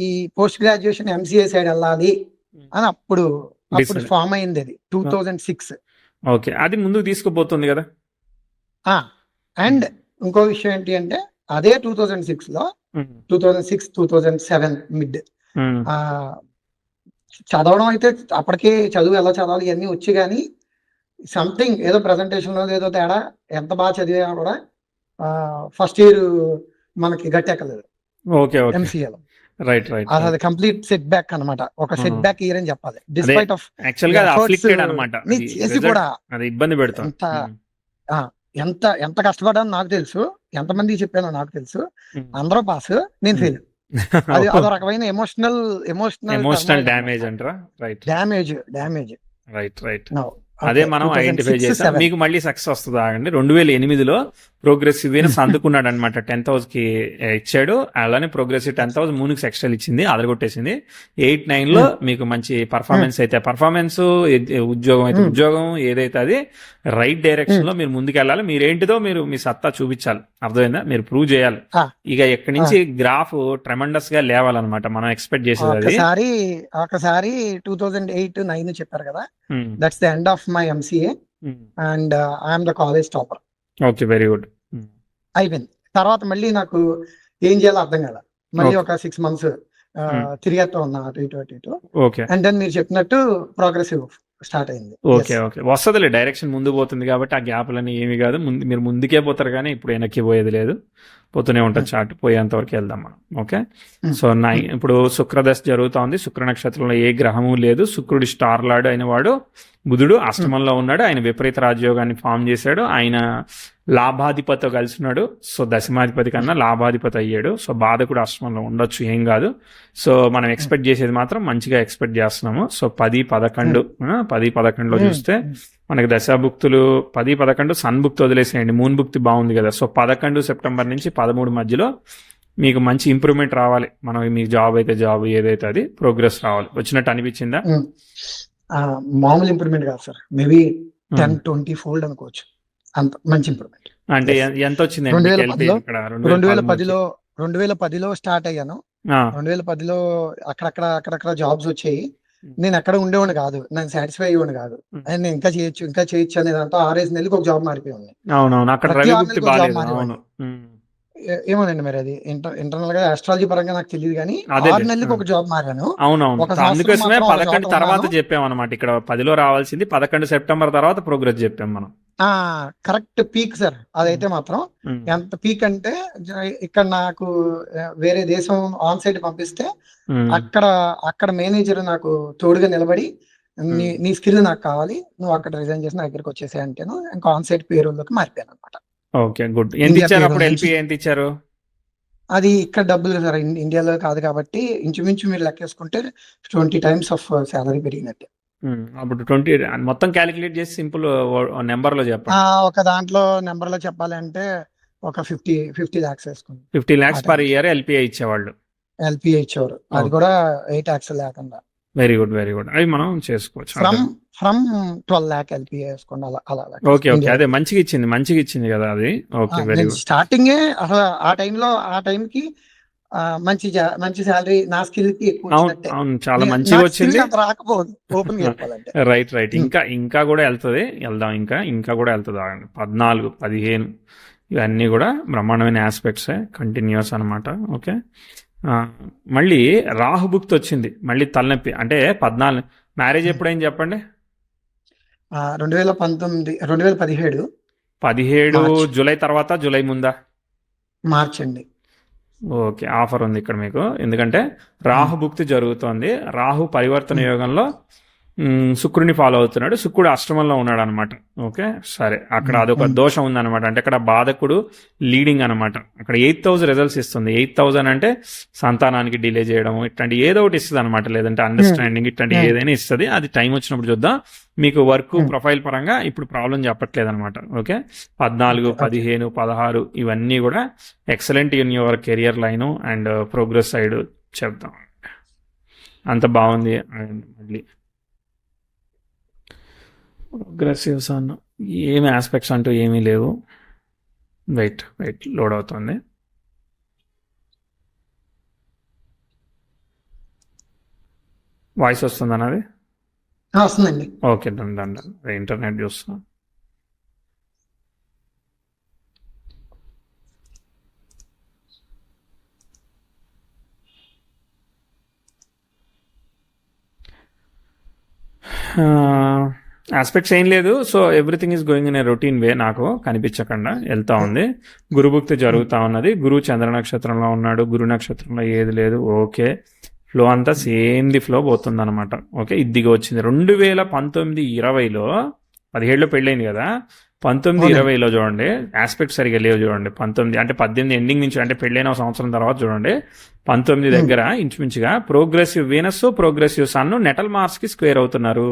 ఈ పోస్ట్ గ్రాడ్యుయేషన్ ఎంసీఏ సైడ్ వెళ్ళాలి అని అప్పుడు అప్పుడు ఫామ్ అయింది అది 2006. ఓకే, అది ముందుకు తీసుకుపోతుంది కదా. అండ్ ఇంకో విషయం ఏంటి అంటే అదే 2006 లో 2007 మిడ్ చదవడం అయితే అప్పటికే చదువు ఎలా చదవాలి ఇవన్నీ వచ్చి కానీ సంథింగ్ ఏదో ప్రెజెంటేషన్ లో ఏదో తేడా, ఎంత బాగా చదివా కూడా ఫస్ట్ ఇయర్ మనకి గట్టెక్కలేదు ఓకే ఓకే, ఎంసీఏలో. Right right. అది కంప్లీట్ సెట్ బ్యాక్ అనమాట, ఒక సెట్ బ్యాక్ ఇయర్ అని చెప్పాలి. డిస్పైట్ ఆఫ్ యాక్చువల్ గా అఫ్లిక్టెడ్ అన్నమాట, చేసి కూడా అది ఇబ్బంది పెడతాం. ఎంత ఎంత కష్టపడ్డానో నాకు తెలుసు, ఎంతమంది చెప్పానో నాకు తెలుసు. అందరూ పాస్, నేను ఫెయిల్. అది అదో రకమైన ఎమోషనల్ డ్యామేజ్ అంటారా. Right, damage. Right right. అదే మనం ఐడెంటిఫై చేసాం. మీకు మళ్ళీ సక్సెస్ వస్తుంది ఆగండి. 2008లో ప్రోగ్రెసివ్ అందుకున్నాడు అనమాట. 10,000 కి ఇచ్చాడు. అలానే ప్రోగ్రెసివ్ 10,000 మూనికి ఎక్స్ట్రా ఇచ్చింది, అదరగొట్టేసింది. 8-9 లో మీకు మంచి పర్ఫార్మెన్స్ అయితే పర్ఫార్మెన్స్, ఉద్యోగం అయితే ఉద్యోగం, ఏదైతే అది రైట్ డైరెక్షన్ లో మీరు ముందుకెళ్ళాలి. మీరేంటిదో మీరు మీ సత్తా చూపించాలి, అర్థమైందా? మీరు ప్రూవ్ చేయాలి. ఇక ఎక్కడి నుంచి గ్రాఫ్ ట్రెమండస్ గా లేవాలన్నమాట మనం ఎక్స్పెక్ట్ చేసేది. ఒకసారి 2008-9 చెప్పారు కదా, that's the end of my MCA and I'm the college topper. Okay, very good. అయిపోయింది. తర్వాత మళ్ళీ నాకు ఏం చేయాలో అర్థం కదా, మళ్ళీ ఒక 6 months తిరిగేస్తా ఉన్నా అటు ఇటు. ఓకే, అండ్ దెన్ మీరు చెప్పినట్టు ప్రోగ్రెసివ్ స్టార్ట్ అయింది. ఓకే ఓకే, వస్తుందిలే, డైరెక్షన్ ముందు పోతుంది కాబట్టి ఆ గ్యాప్లని ఏమి కాదు. మీరు ముందుకే పోతారు కానీ ఇప్పుడు వెనక్కి పోయేది లేదు, పోతూనే ఉంటుంది చార్ట్. పోయేంత వరకు వెళ్దాం మనం. ఓకే, సో ఇప్పుడు శుక్రదశ జరుగుతోంది. శుక్ర నక్షత్రంలో ఏ గ్రహము లేదు. శుక్రుడి స్టార్ లార్డ్ అయిన వాడు బుధుడు అష్టమంలో ఉన్నాడు. ఆయన విపరీత రాజయోగాన్ని ఫామ్ చేశాడు. ఆయన లాభాధిపతితో కలిసినాడు. సో దశమాధిపతి కన్నా లాభాధిపతి అయ్యాడు. సో బాధకుడు అష్టమంలో ఉండొచ్చు, ఏం కాదు. సో మనం ఎక్స్పెక్ట్ చేసేది మాత్రం మంచిగా ఎక్స్పెక్ట్ చేస్తున్నాము. సో 10-11లో చూస్తే మనకి దశాభుక్తులు 10-11 సన్భుక్తి వదిలేసేయండి, మూన్ భుక్తి బాగుంది కదా. సో 11 సెప్టెంబర్ నుంచి 13 మధ్యలో మీకు మంచి ఇంప్రూవ్మెంట్ రావాలి. మనం మీ జాబ్ అయితే జాబ్, ఏదైతే అది ప్రోగ్రెస్ రావాలి. వచ్చినట్టు అనిపించిందా? మామూలు ఇంప్రూవ్మెంట్ కాదు సార్, మేబీ 10-20 ఫోల్డ్ అనుకోవచ్చు. అంత మంచి ఇంప్రూవ్మెంట్. అంటే ఎంత వచ్చింది? 2010లో స్టార్ట్ అయ్యాను. 2010లో అక్కడక్కడ జాబ్స్ వచ్చాయి. నేను ఎక్కడ ఉండేవాడిని కాదు, నేను సాటిస్ఫై అయ్యేవాడిని కాదు. నేను ఇంకా చేయొచ్చు అనే దాంతో 6 నెలలకు ఒక జాబ్ మారిపోయింది. అవునవును, అక్కడ ఏమోనండి మరి అది ఇంటర్నల్ గా ఆస్ట్రాలజీ పరంగా నాకు తెలియదు కానీ 6 నెలలకు ఒక జాబ్ మారాను. అవునవును, అందుకోసమే 11 తర్వాత చెప్పాం అనమాట. ఇక్కడ 10లో రావాల్సింది 11 సెప్టెంబర్ తర్వాత ప్రోగ్రెస్ చెప్పాం మనం. కరెక్ట్ పీక్ సార్ అదైతే మాత్రం. ఎంత పీక్ అంటే ఇక్కడ నాకు వేరే దేశం ఆన్ సైట్ పంపిస్తే అక్కడ మేనేజర్ నాకు తోడుగా నిలబడి నీ స్కిల్ నాకు కావాలి, నువ్వు అక్కడ రిజైన్ చేసి నా దగ్గరికి వచ్చేసే అంటేను ఇంకా ఆన్ సైట్ పేరోల్లోకి మారిపోయాను అనమాట. Okay, good. ఎంత ఇచ్చారు అప్పుడు? ఎల్పీ ఎంత ఇచ్చారు? అది ఇక్కడ డబ్బులు సార్, ఇండియాలో కాదు కాబట్టి ఇంచుమించు మీరు లెక్కేసుకుంటే 20 times ఆఫ్ శాలరీ పెరిగినట్టే. అప్పుడు 20 మొత్తం క్యాలిక్యులేట్ చేసి సింపుల్ నెంబర్ లో చెప్పండి. ఒక దాంట్లో నెంబర్ లో చెప్పాలంటే ఒక 50 lakhs వేసుకుంది. 50 lakhs పర్ ఇయర్ ఎల్పిఐ ఇచ్చేవాళ్ళు. ఎల్పిఐ ఇచ్చేవారు, అది కూడా 8 tax లేకుండా. Very good, very good. అవి మనం చేసుకోవచ్చు. ఫ్రమ్ 12 lakh ఎల్పిఐ వేసుకోండి అలా. ఓకే ఓకే, అదే మంచిగా ఇచ్చింది కదా అది. Okay, very good. స్టార్టింగ్ ఆ టైంకి మంచి శాలరీ నా స్కిల్ కి ఎక్కువ. అవును, చాలా మంచిగా వచ్చింది. రాకపోదు ఓపెన్ చెప్పాలంటే. రైట్. ఇంకా కూడా వెళ్దాం. ఇంకా కూడా వెళ్తుంది. 14, 15 ఇవన్నీ కూడా బ్రహ్మాండమైన ఆస్పెక్ట్స్, కంటిన్యూస్ అనమాట. ఓకే, మళ్ళీ రాహుభుక్తి వచ్చింది. మళ్ళీ తలనొప్పి. అంటే 14 మ్యారేజ్ ఎప్పుడైంది చెప్పండి? 2017 జూలై తర్వాత, జూలై ముందా? మార్చ్ అండి. ఓకే, ఆఫర్ ఉంది ఇక్కడ మీకు. ఎందుకంటే రాహుభుక్తి జరుగుతోంది. రాహు పరివర్తన యోగంలో శుక్రుని ఫాలో అవుతున్నాడు. శుక్రుడు అష్టమంలో ఉన్నాడు అనమాట. ఓకే, సరే, అక్కడ అదొక దోషం ఉందన్నమాట. అంటే అక్కడ బాధకుడు లీడింగ్ అనమాట. అక్కడ 8,000 రిజల్ట్స్ ఇస్తుంది. 8,000 అంటే సంతానానికి డిలే చేయడం ఇట్లాంటి ఏదో ఒకటి ఇస్తుంది అనమాట. లేదంటే అండర్స్టాండింగ్ ఇట్లాంటి ఏదైనా ఇస్తుంది. అది టైం వచ్చినప్పుడు చూద్దాం. మీకు వర్క్ ప్రొఫైల్ పరంగా ఇప్పుడు ప్రాబ్లం చెప్పట్లేదు అనమాట. ఓకే, 14, 15, 16 ఇవన్నీ కూడా excellent in your career line and progress side చెప్తాం. అంత బాగుంది. అండ్ మళ్ళీ ప్రోగ్రెసివ్స్ అన్న ఏమి ఆస్పెక్ట్స్ అంటూ ఏమీ లేవు. వెయిట్ లోడ్ అవుతుంది. వాయిస్ వస్తుంది అన్నది. వస్తుందండి. Okay, done done done. Internet చూస్తున్నా. ఆస్పెక్ట్స్ ఏం లేదు. So everything is going in a routine way. నాకు కనిపించకుండా వెళ్తా ఉంది. గురుభుక్తి జరుగుతా ఉన్నది. గురువు చంద్ర నక్షత్రంలో ఉన్నాడు. గురు నక్షత్రంలో ఏది లేదు. ఓకే, ఫ్లో అంతా సేమ్ ది ఫ్లో పోతుంది అనమాట. ఓకే, ఇదిగా వచ్చింది 2019-20లో 17లో పెళ్ళైంది కదా. 19-20లో చూడండి ఆస్పెక్ట్ సరిగా లేవు. చూడండి 19 అంటే 18 ఎండింగ్ నుంచి, అంటే పెళ్ళైన సంవత్సరం తర్వాత చూడండి 19 దగ్గర ఇంచుమించుగా progressive Venus, progressive sun natal Mars కి స్క్వేర్ అవుతున్నారు.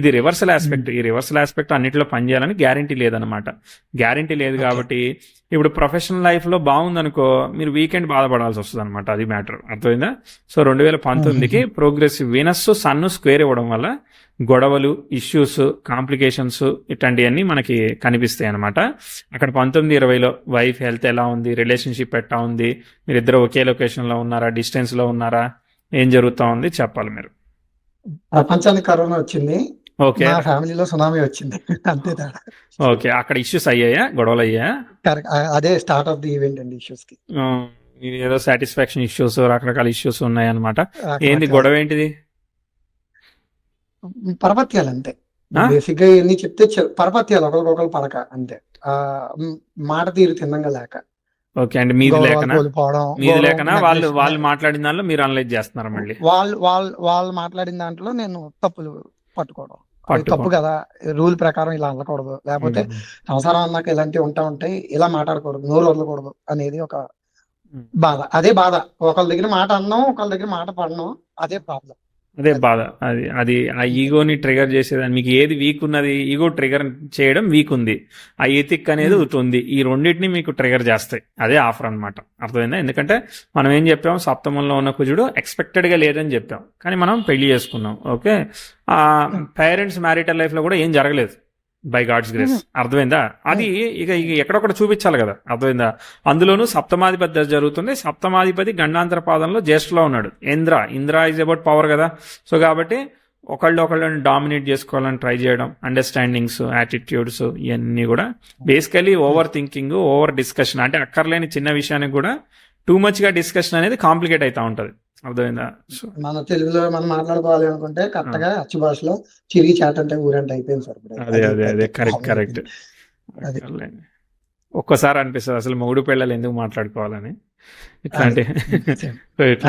ఇది రివర్సల్ ఆస్పెక్ట్. ఈ రివర్సల్ ఆస్పెక్ట్ అన్నిటిలో పనిచేయాలని గ్యారంటీ లేదనమాట. గ్యారంటీ లేదు కాబట్టి ఇప్పుడు ప్రొఫెషనల్ లైఫ్ లో బాగుందనుకో, మీరు వీకెండ్ బాధపడాల్సి వస్తుంది అనమాట. అది మ్యాటర్, అర్థమైందా? సో 2019కి ప్రోగ్రెసివ్ వీనస్ సన్ స్క్వేర్ ఇవ్వడం వల్ల గొడవలు, ఇష్యూస్, కాంప్లికేషన్స్ ఇట్లాంటివన్నీ మనకి కనిపిస్తాయి అనమాట. అక్కడ 19-20లో వైఫ్ హెల్త్ ఎలా ఉంది, రిలేషన్షిప్ ఎట్లా ఉంది, మీరిద్దరు ఒకే లొకేషన్ లో ఉన్నారా, డిస్టెన్స్ లో ఉన్నారా, ఏం జరుగుతా ఉంది చెప్పాలి మీరు. ప్రపంచానికి కరోనా వచ్చింది. ఓకే, మా ఫ్యామిలీలో సునామీ వచ్చింది. అంతే తేడా. ఓకే. అక్కడ ఇష్యూస్ అయ్యాయా, గొడవలు అయ్యాయా? కరెక్ట్. అదే స్టార్ట్ ఆఫ్ ది ఈవెంట్ అండి ఇష్యూస్ కి. ఏదో సాటిస్ఫాక్షన్ ఇష్యూస్, రకరకాల ఇష్యూస్ ఉన్నాయి అనమాట. ఏంది గొడవ ఏంటిది? పరపత్యాలు అంతే. బేసిక్ గా ఎన్ని చెప్తే పరపత్యాలు, ఒకరికొకరు పడక అంతే. మాట తీరు తిన్నంగా లేక. ఓకే అండి, మీది లేకనా? కోల్పోవడం, మీది లేకనా? వాళ్ళు మాట్లాడిన దానిలో మీరు అనలైజ్ చేస్తున్నారు మళ్ళీ? వాళ్ళు మాట్లాడిన దాంట్లో నేను తప్పులు పట్టుకోవడం. తప్పు కదా, రూల్ ప్రకారం ఇలా అనకూడదు, లేకపోతే సంసారం అన్నాక ఇలాంటివి ఉంటాయి, ఇలా మాట్లాడకూడదు, నోరు వదలకూడదు అనేది ఒక బాధ. అదే బాధ. ఒకళ్ళ దగ్గర మాట అన్నాం, ఒకళ్ళ దగ్గర మాట పడడం, అదే ప్రాబ్లం. అదే బాధ. అది ఆ ఈగోని ట్రిగర్ చేసేదాన్ని. మీకు ఏది వీక్ ఉన్నది, ఈగో ట్రిగర్ చేయడం వీక్ ఉంది, ఆ ఎథిక్ అనేది ఉంది. ఈ రెండింటిని మీకు ట్రిగర్ చేస్తాయి. అదే ఆఫర్ అనమాట, అర్థమైందా? ఎందుకంటే మనం ఏం చెప్పాం, సప్తమంలో ఉన్న కుజుడు ఎక్స్పెక్టెడ్ గా లేదని చెప్పాం, కానీ మనం పెళ్లి చేసుకున్నాం. ఓకే, ఆ పేరెంట్స్ మ్యారిటల్ లైఫ్ లో కూడా ఏం జరగలేదు బై గాడ్స్ గ్రేస్, అర్థమైందా? అది ఇక ఎక్కడొక్కడ చూపించాలి కదా, అర్థమైందా? అందులోనూ సప్తమాధిపతి దశ జరుగుతుంది. సప్తమాధిపతి గండాంతర పాదంలో జ్యేష్ఠలో ఉన్నాడు. ఇంద్ర ఈజ్ అబౌట్ పవర్ కదా. సో కాబట్టి ఒకళ్ళని డామినేట్ చేసుకోవాలని ట్రై చేయడం, అండర్స్టాండింగ్స్, యాటిట్యూడ్స్, ఇవన్నీ కూడా basically over thinking, over discussion. అంటే అక్కర్లేని చిన్న విషయానికి కూడా టూ మచ్ గా డిస్కషన్ అనేది కాంప్లికేట్ అవుతా ఉంటది, అర్థమైందా? మన తెలుగులో మనం మాట్లాడుకోవాలి అనుకుంటే కరెక్ట్గా అచ్చు భాషలో చిరిగి చాటంటే ఊరంటే అయిపోయింది సార్. అదే కరెక్ట్. ఒక్కసారి అనిపిస్తుంది అసలు మొగుడు పిల్లలు ఎందుకు మాట్లాడుకోవాలని, ఇట్లాంటి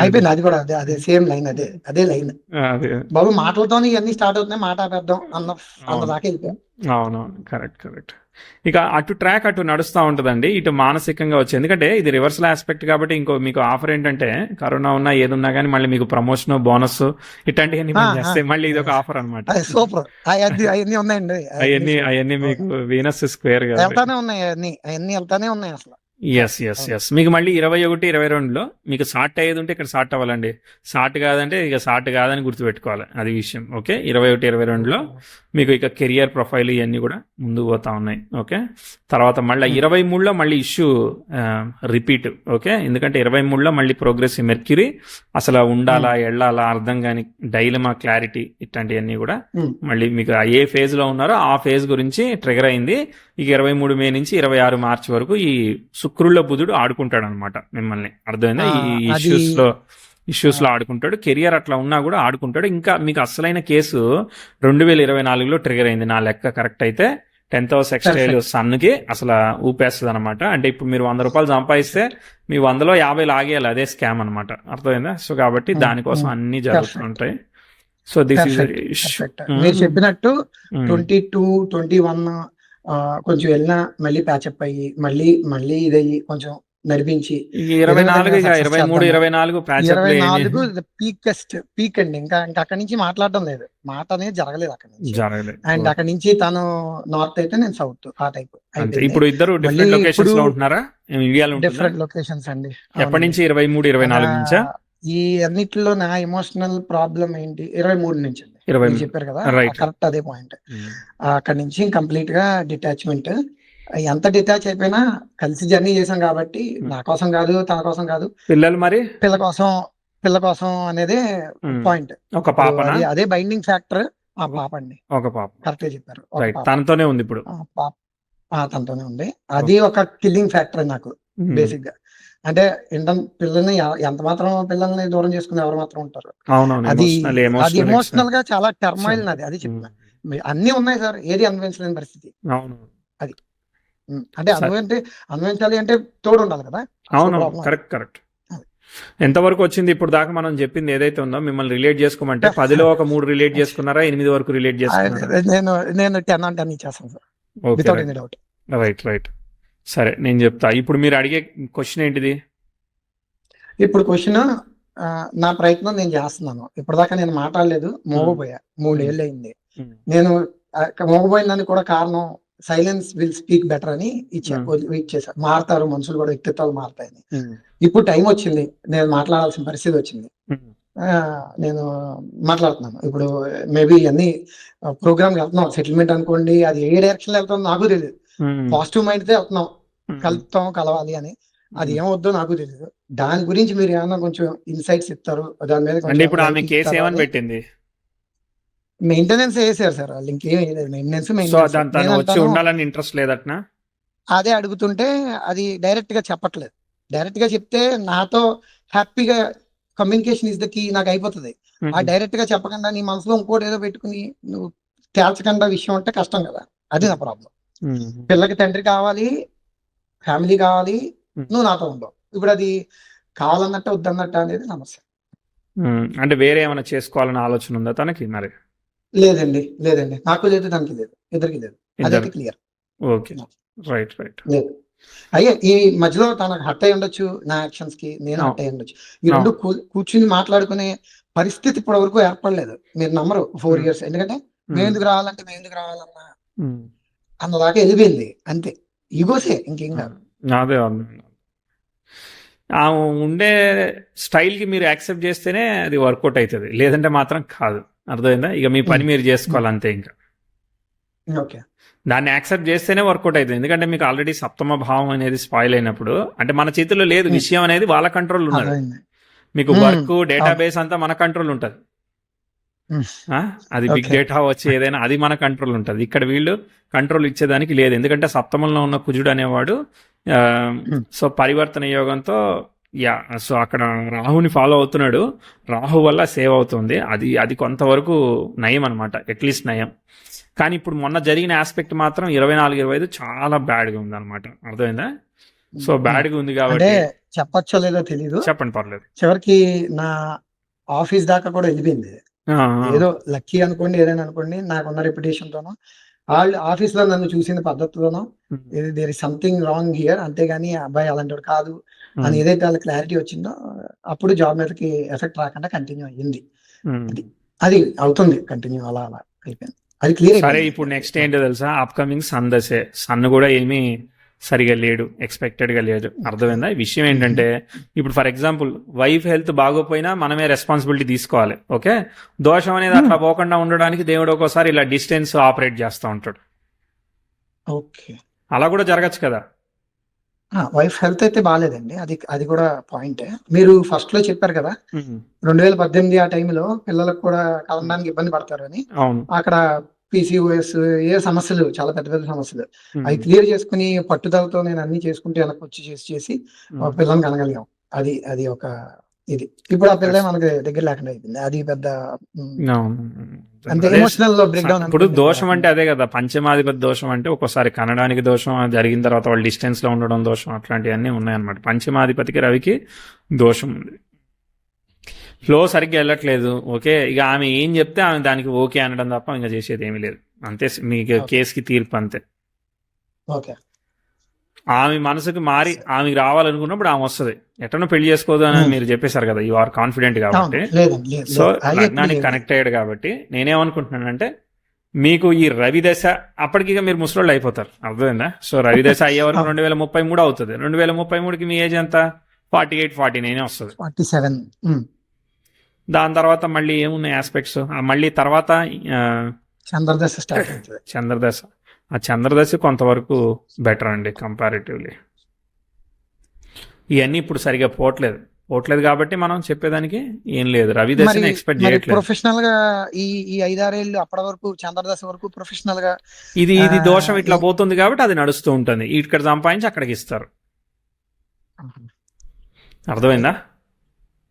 అయిపోయింది. అది కూడా అదే సేమ్ లైన్, అదే లైన్. బాబు మాటలతో ఇవన్నీ స్టార్ట్ అవుతున్నాయి, మాట ఆపేద్దాం అన్న దాకా వెళ్ళిపోయాం. అవునవును, కరెక్ట్. ఇక అటు ట్రాక్ అటు నడుస్తూ ఉంటుందండి, ఇటు మానసికంగా వచ్చి. ఎందుకంటే ఇది రివర్సల్ ఆస్పెక్ట్ కాబట్టి ఇంకో మీకు ఆఫర్ ఏంటంటే, కరోనా ఉన్నా ఏదున్నా కానీ మళ్ళీ మీకు ప్రమోషన్, బోనస్ ఇట్లాంటివన్నీ చేస్తే మళ్ళీ ఇది ఒక ఆఫర్ అనమాట. సూపర్. అవన్నీ ఉన్నాయండి, అవన్నీ మీకు వీనస్ స్క్వేర్ గా వెళ్తానే ఉన్నాయి, అవన్నీ వెళ్తానే ఉన్నాయి అసలు. ఎస్ మీకు మళ్ళీ 21-22లో మీకు సార్ట్ అయ్యేది ఉంటే ఇక్కడ సార్ట్ అవ్వాలండి. సార్ట్ కాదంటే ఇక సార్ట్ కాదని గుర్తుపెట్టుకోవాలి, అది విషయం. ఓకే, 21-22లో మీకు ఇక కెరియర్ ప్రొఫైల్ ఇవన్నీ కూడా ముందుకు పోతా ఉన్నాయి. ఓకే, తర్వాత మళ్ళీ 23లో మళ్ళీ ఇష్యూ రిపీట్. ఓకే, ఎందుకంటే 23లో మళ్ళీ ప్రోగ్రెసివ్ మెర్క్యూరీ అసలు ఉండాలా వెళ్ళాలా అర్థం కాని డైలమా, క్లారిటీ ఇట్లాంటివన్నీ కూడా మళ్ళీ మీకు ఏ ఫేజ్ లో ఉన్నారో ఆ ఫేజ్ గురించి ట్రిగర్ అయింది. ఇక 23 మే నుంచి 26 మార్చి వరకు ఈ శుక్రుల్లో బుధుడు ఆడుకుంటాడు అనమాట మిమ్మల్ని, అర్థమైందా? ఈ ఇష్యూస్ లో ఆడుకుంటాడు. కెరియర్ అట్లా ఉన్నా కూడా ఆడుకుంటాడు. ఇంకా మీకు అసలైన కేసు 2024లో ట్రిగర్ అయింది నా లెక్క కరెక్ట్ అయితే. 10th house సెక్స్టైల్ సన్కి అసలు ఊపేస్తుంది అనమాట. అంటే ఇప్పుడు మీరు 100 రూపాయలు సంపాదిస్తే మీ 100లో 50 లాగేయాలి, అదే స్కామ్ అనమాట, అర్థమైందా? సో కాబట్టి దానికోసం అన్ని జరుగుతుంటాయి. సో దిస్ ఈస్ మీరు చెప్పినట్టు 22, 21 కొంచెం వెళ్ళినా మళ్ళీ ప్యాచప్ అయ్యి మళ్ళీ ఇదయ్యి కొంచెం నడిపించి 23-24 పీక్ అండి. ఇంకా అక్కడి నుంచి మాట్లాడడం లేదు, మాట అనేది జరగలేదు అక్కడి నుంచి. అండ్ అక్కడి నుంచి తను నార్త్ అయితే నేను సౌత్, ఆ టైప్. ఇప్పుడు ఇద్దరు డిఫరెంట్ లొకేషన్స్ లో ఉంటున్నారా? డిఫరెంట్ లొకేషన్స్ అండి. ఎప్పటి నుంచి? 23-24 నుంచా? ఈ అన్నిటిలో నా ఎమోషనల్ ప్రాబ్లం ఏంటి 23 నుంచి అండి. చెప్పారు కదా, కరెక్ట్ అదే పాయింట్. అక్కడి నుంచి కంప్లీట్ గా డిటాచ్మెంట్. ఎంత డిటాచ్ అయిపోయినా కలిసి జర్నీ చేసాం కాబట్టి నా కోసం కాదు, తన కోసం కాదు, పిల్ల కోసం అనేది పాయింట్. ఒక పాప, అదే బైండింగ్ ఫ్యాక్టర్. ఆ పాప అండి. ఒక పాప. కరెక్ట్‌గా చెప్పారు. ఒక రైట్. పాప. తనతోనే ఉంది ఇప్పుడు. ఆ! పాప తనతోనే ఉంది. అది ఒక కిల్లింగ్ ఫ్యాక్టర్ నాకు హ్మ్. బేసిక్‌గా. అంటే పిల్లల్ని ఎంత మాత్రం పిల్లల్ని దూరం చేసుకుని ఎవరు మాత్రం ఉంటారు. అవునవును. అది ఎమోషనల్ ఎమోషనల్‌గా చాలా టర్మాయిల్ చాలా. నాది. అది హ్మ్. చెప్తున్నా. అన్నీ ఉన్నాయి సార్. ఏది అనుభవించలేని పరిస్థితి. అవును. అది. అంటే సరే. అనుభవించాలి అంటే తోడుండాలి కదా! అసలు అవునవును. ప్రాబ్లమ్ అది. కరెక్ట్. కరెక్ట్. అది. ఎంతవరకు వచ్చింది ఇప్పుడు దాకా మనం చెప్పింది ఏదైతే ఉందో మిమ్మల్ని రిలేట్ చేసుకోమంటే 10లో ఒక 3 రిలేట్ చేసుకున్నారా? 8 వరకు రిలేట్ చేసుకున్నారా? నేను 10 ఆన్ 10 ఇచ్చేస్తాను sir. Okay. Without right. Any doubt. Right. Right. సరే నేను చెప్తా. ఇప్పుడు మీరు అడిగే క్వెషన్ ఏంటిది? ఇప్పుడు క్వెషన్ నా ప్రయత్నం నేను చేస్తున్నాను. ఇప్పటిదాకా నేను మాట్లాడలేదు. మూగపోయా. 3 ఏళ్ళు అయింది. హ్మ్. నేను మూగపోయిందానికి కూడా కారణం సైలెన్స్ విల్ స్పీక్ బెటర్ అని ఇచ్చేసా. మారతారు మనుషులు కూడా, వ్యక్తిత్వాలు మారతాయని. హ్మ్. ఇప్పుడు టైం వచ్చింది. నేను మాట్లాడాల్సిన పరిస్థితి వచ్చింది. హ్మ్. నేను మాట్లాడుతున్నాను. ఇప్పుడు మేబీ అన్ని ప్రోగ్రామ్‌కి వెళ్తున్నాం. సెటిల్మెంట్ అనుకోండి, అది ఏ డైరెక్షన్‌లో వెళ్తుందో నాకు తెలీదు. హ్మ్. పాజిటివ్ మైండ్‌తో వెళ్తున్నాం. హ్మ్. కలవాలి అని. అది హ్మ్. ఏమవుద్దో నాకు తెలీదు. దాని గురించి మీరు ఏమన్నా కొంచెం ఇన్‌సైట్స్ ఇస్తారు. దాని మీద అంటే కొంచెం ఇప్పుడు ఆమె లైట్ కేస్ ఇస్తారు ఏమని అని. పెట్టింది? మెయింటెనెన్స్ ఏసారు సార్ వాళ్ళు. ఇంకేం ఏయలేదు. So maintenance. తను వచ్చి నేనంటాను ఉండాలని ఇంట్రెస్ట్ లేదటనా? అదే అడుగుతుంటే అది డైరెక్ట్‌గా చెప్పట్లేదు. డైరెక్ట్‌గా చెప్తే నాతో హ్యాపీగా కమ్యూనికేషన్ ఈస్ ద కీ నాకయిపోతది. హ్మ్. డైరెక్ట్‌గా చెప్పకుండా నీ మనసులో ఇంకోటేదో పెట్టుకొని నువ్వు తేల్చకుండా విషయం అంటే కష్టం కదా! అది నా ప్రాబ్లమ్. హ్మ్. పిల్లకి తండ్రి కావాలి, ఫ్యామిలీ కావాలి, హ్మ్. నువ్వు నాతో ఉండవు. ఇప్పుడది కావాలన్నట్టా, వద్దన్నట్టా అనేది సమస్య. హ్మ్. అంటే వేరే ఏమైనా చేసుకోవాలన్న ఆలోచన ఉందా తనకి మరి? లేదండి. నాకు లేదు, తనకి లేదు. ఇద్దరికీ లేదు. ఇద్దరు. అదైతే క్లియర్. ఓకే. రైట్. రైట్. లేదు. అయ్యే ఈ మధ్యలో తనకు హర్ట్ అయ్యి ఉండొచ్చు. నా యాక్షన్స్‌కి నేను హర్ట్ అయ్యి ఉండొచ్చు. ఈ 2 కూర్చొని మాట్లాడుకునే పరిస్థితి ఇప్పటి వరకు ఏర్పడలేదు. మీరు నమ్మరు 4 ఇయర్స్. ఎందుకంటే మేమెందుకు రావాలన్నా హ్మ్. అన్నదాకా ఎళ్ళిపోయింది. అంతే. ఇగోసే ఇంకేం కాదు. అదే. ఆమె ఉండే స్టైల్‌కి మీరు యాక్సెప్ట్ చేస్తేనే అది వర్కౌట్ అయితది. లేదంటే మాత్రం కాదు. అర్థమైందా? ఇక మీ పని మీరు చేసుకోవాలి అంతే ఇంకా. ఓకే. దాన్ని యాక్సెప్ట్ చేస్తేనే వర్కౌట్ అయితది. ఎందుకంటే మీకు ఆల్రెడీ సప్తమ భావం అనేది స్పాయిల్ అయినప్పుడు అంటే మన చేతుల్లో లేదు. విషయం అనేది వాళ్ళ కంట్రోల్ ఉన్నది. అర్థమైంది. మీకు వర్క్, అవును. డేటాబేస్ అంతా మన కంట్రోల్ ఉంటది. అది బిగ్ ఓకే. డేటా వచ్చి ఏదైనా అది మన కంట్రోల్ ఉంటుంది. ఇక్కడ వీళ్ళు కంట్రోల్ ఇచ్చేదానికి లేదు. ఎందుకంటే సప్తమంలో ఉన్న కుజుడు అనేవాడు సో పరివర్తన యోగంతో సో అక్కడ రాహుని ఫాలో అవుతున్నాడు. రాహు వల్ల సేవ్ అవుతుంది. అది కొంతవరకు నయం అనమాట. అట్లీస్ట్ నయం. కానీ ఇప్పుడు మొన్న జరిగిన ఆస్పెక్ట్ మాత్రం 24-25 చాలా బ్యాడ్గా ఉంది అనమాట. అర్థమైందా? సో బ్యాడ్గా ఉంది అంటే కాబట్టి చెప్పచ్చో లేదో తెలీదు. చెప్పండి, పర్లేదు. చివరికి నా ఆఫీస్ దాకా కూడా ఎళ్ళిపోయింది. ఏదో లక్కీ అనుకోండి, ఏదైనా అనుకోండి. నాకున్న రెప్యుటేషన్‌తోనో, ఆళ్ళు ఆఫీస్‌లో నన్ను చూసిన పద్ధతిలోనో, there is something wrong here. అంతేగాని ఆ అబ్బాయి అలాంటోడు కాదు అని ఏదైతే వాళ్ళకి క్లారిటీ వచ్చిందో, అప్పుడు జాబ్ మీదకి ఎఫెక్ట్ రాకుండా కంటిన్యూ అయ్యింది. అది అవుతుంది కంటిన్యూ అలా అయిపోయింది. అది క్లియర్ సరే, అయిపోయింది. ఇప్పుడు నెక్స్ట్ ఏంటో తెలుసా? Upcoming sun దశే. సన్ కూడా ఏమీ సరిగా లేడు, ఎక్స్పెక్టెడ్గా లేదు. అర్థమైందా? ఈ విషయం ఏంటంటే ఇప్పుడు ఫర్ ఎగ్జాంపుల్ వైఫ్ హెల్త్ బాగోపోయినా మనమే రెస్పాన్సిబిలిటీ తీసుకోవాలి. ఓకే, దోషం అనేది అట్లా పోకుండా ఉండడానికి దేవుడు ఒక్కోసారి ఇలా డిస్టెన్స్ ఆపరేట్ చేస్తూ ఉంటాడు. ఓకే, అలా కూడా జరగచ్చు కదా. వైఫ్ హెల్త్ అయితే బాలేదండి. అది కూడా పాయింటే. మీరు ఫస్ట్ లో చెప్పారు కదా, 2018 ఆ టైంలో పిల్లలకు కూడా కలవడానికి ఇబ్బంది పడతారు అని. అవును. అక్కడ పీసీఓఎస్ సమస్యలు, చాలా పెద్ద పెద్ద సమస్యలు. అవి క్లియర్ చేసుకుని పట్టుదలతో నేను అన్ని చేసుకుంటూ వెనక్కి వచ్చి చేసి పిల్లల్ని కనగలిగాం. అది ఒక ఇది. ఇప్పుడు ఆ పిల్ల మనకి దగ్గర లేకుండా అయిపోయింది. అది పెద్ద అంతే ఎమోషనల్ బ్రేక్ డౌన్. ఇప్పుడు దోషం అంటే అదే కదా, పంచమాధిపతి దోషం అంటే ఒక్కోసారి కనడానికి దోషం, జరిగిన తర్వాత వాళ్ళు డిస్టెన్స్ లో ఉండడం దోషం, అట్లాంటివన్నీ ఉన్నాయన్నమాట. పంచమాధిపతికి రవికి దోషం ఉంది. ఫ్లో సరిగ్గా వెళ్ళట్లేదు. ఓకే, ఇక ఆమె ఏం చెప్తే ఆమె దానికి ఓకే అనడం తప్ప ఇంకా చేసేది ఏమీ లేదు. అంతే, మీకు కేసుకి తీర్పు అంతే. ఓకే, ఆమె మనసుకు మారి ఆమెకి రావాలనుకున్నప్పుడు ఆమె వస్తుంది. ఎట్లనో పెళ్లి చేసుకోదు అని మీరు చెప్పేశారు కదా, యు ఆర్ కాన్ఫిడెంట్ కాబట్టి. సో లగ్నానికి కనెక్ట్ అయ్యాడు కాబట్టి నేనేమనుకుంటున్నానంటే మీకు ఈ రవి దశ అప్పటికి మీరు ముసలోళ్ళు అయిపోతారు. అర్థమైందా? సో రవి దశ అయ్యే వరకు 2033 అవుతుంది. 2033కి మీ ఏజ్ ఎంత? 48-49 వస్తుంది. 47. దాని తర్వాత మళ్ళీ ఏమున్నాయి ఆస్పెక్ట్స్? మళ్ళీ తర్వాత చంద్రదశ స్టార్ట్ అవుతుంది. చంద్రదశ. ఆ చంద్రదశ కొంతవరకు బెటర్ అండి కంపారిటివ్లీ. ఇవన్నీ ఇప్పుడు సరిగా పోవట్లేదు. పోవట్లేదు కాబట్టి మనం చెప్పేదానికి ఏం లేదు. రవి దశని ఎక్స్పెక్ట్ మరి చేయట్లేదు. ప్రొఫెషనల్ గా ఈ 5-6 ఏళ్ళు అప్పటి వరకు చంద్రదశ వరకు ప్రొఫెషనల్ గా ఇది దోషం ఇట్లా ఈ- పోతుంది కాబట్టి అది నడుస్తూ ఉంటుంది. ఇక్కడ సంపాదించి అక్కడికి ఇస్తారు. అర్థమైందా?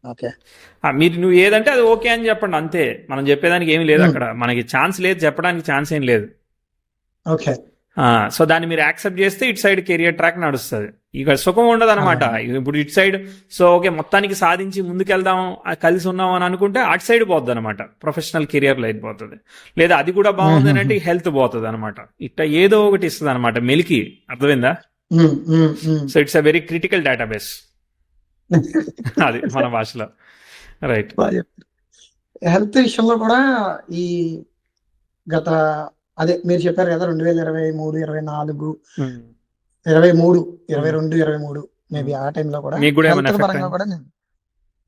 ఓకే నువ్వు ఏదంటే అది ఓకే అని చెప్పండి అంతే. మనం చెప్పేదానికి ఏమీ లేదు అక్కడ. మనకి ఛాన్స్ లేదు, చెప్పడానికి ఛాన్స్ ఏం లేదు. ఓకే సో దాన్ని మీరు యాక్సెప్ట్ చేస్తే ఇటు సైడ్ కెరియర్ ట్రాక్ నడుస్తుంది. ఇక సుఖం ఉండదు అనమాట. ఇప్పుడు ఇటు సైడ్ సో ఓకే మొత్తానికి సాధించి ముందుకెళ్దాం కలిసి ఉన్నాం అని అనుకుంటే అటు సైడ్ పోద్ది అనమాట. ప్రొఫెషనల్ కెరియర్ లైట్ పోతుంది. లేదా అది కూడా బాగుంది అంటే హెల్త్ పోతుంది అనమాట. ఇట్లా ఏదో ఒకటి ఇస్తుంది అనమాట మెలికి. అర్థమైందా? So it's a very critical database. అది మన భాషలో. రైట్. హెల్త్ విషయంలో కూడా ఈ గత అదే మీరు చెప్పారు కదా 2023, 24, 23, 22, 23 మేబీ ఆ టైంలో కూడా మీకు కూడా ఏమైనా హెల్త్ ఎఫెక్ట్ పరంగా కూడా నేను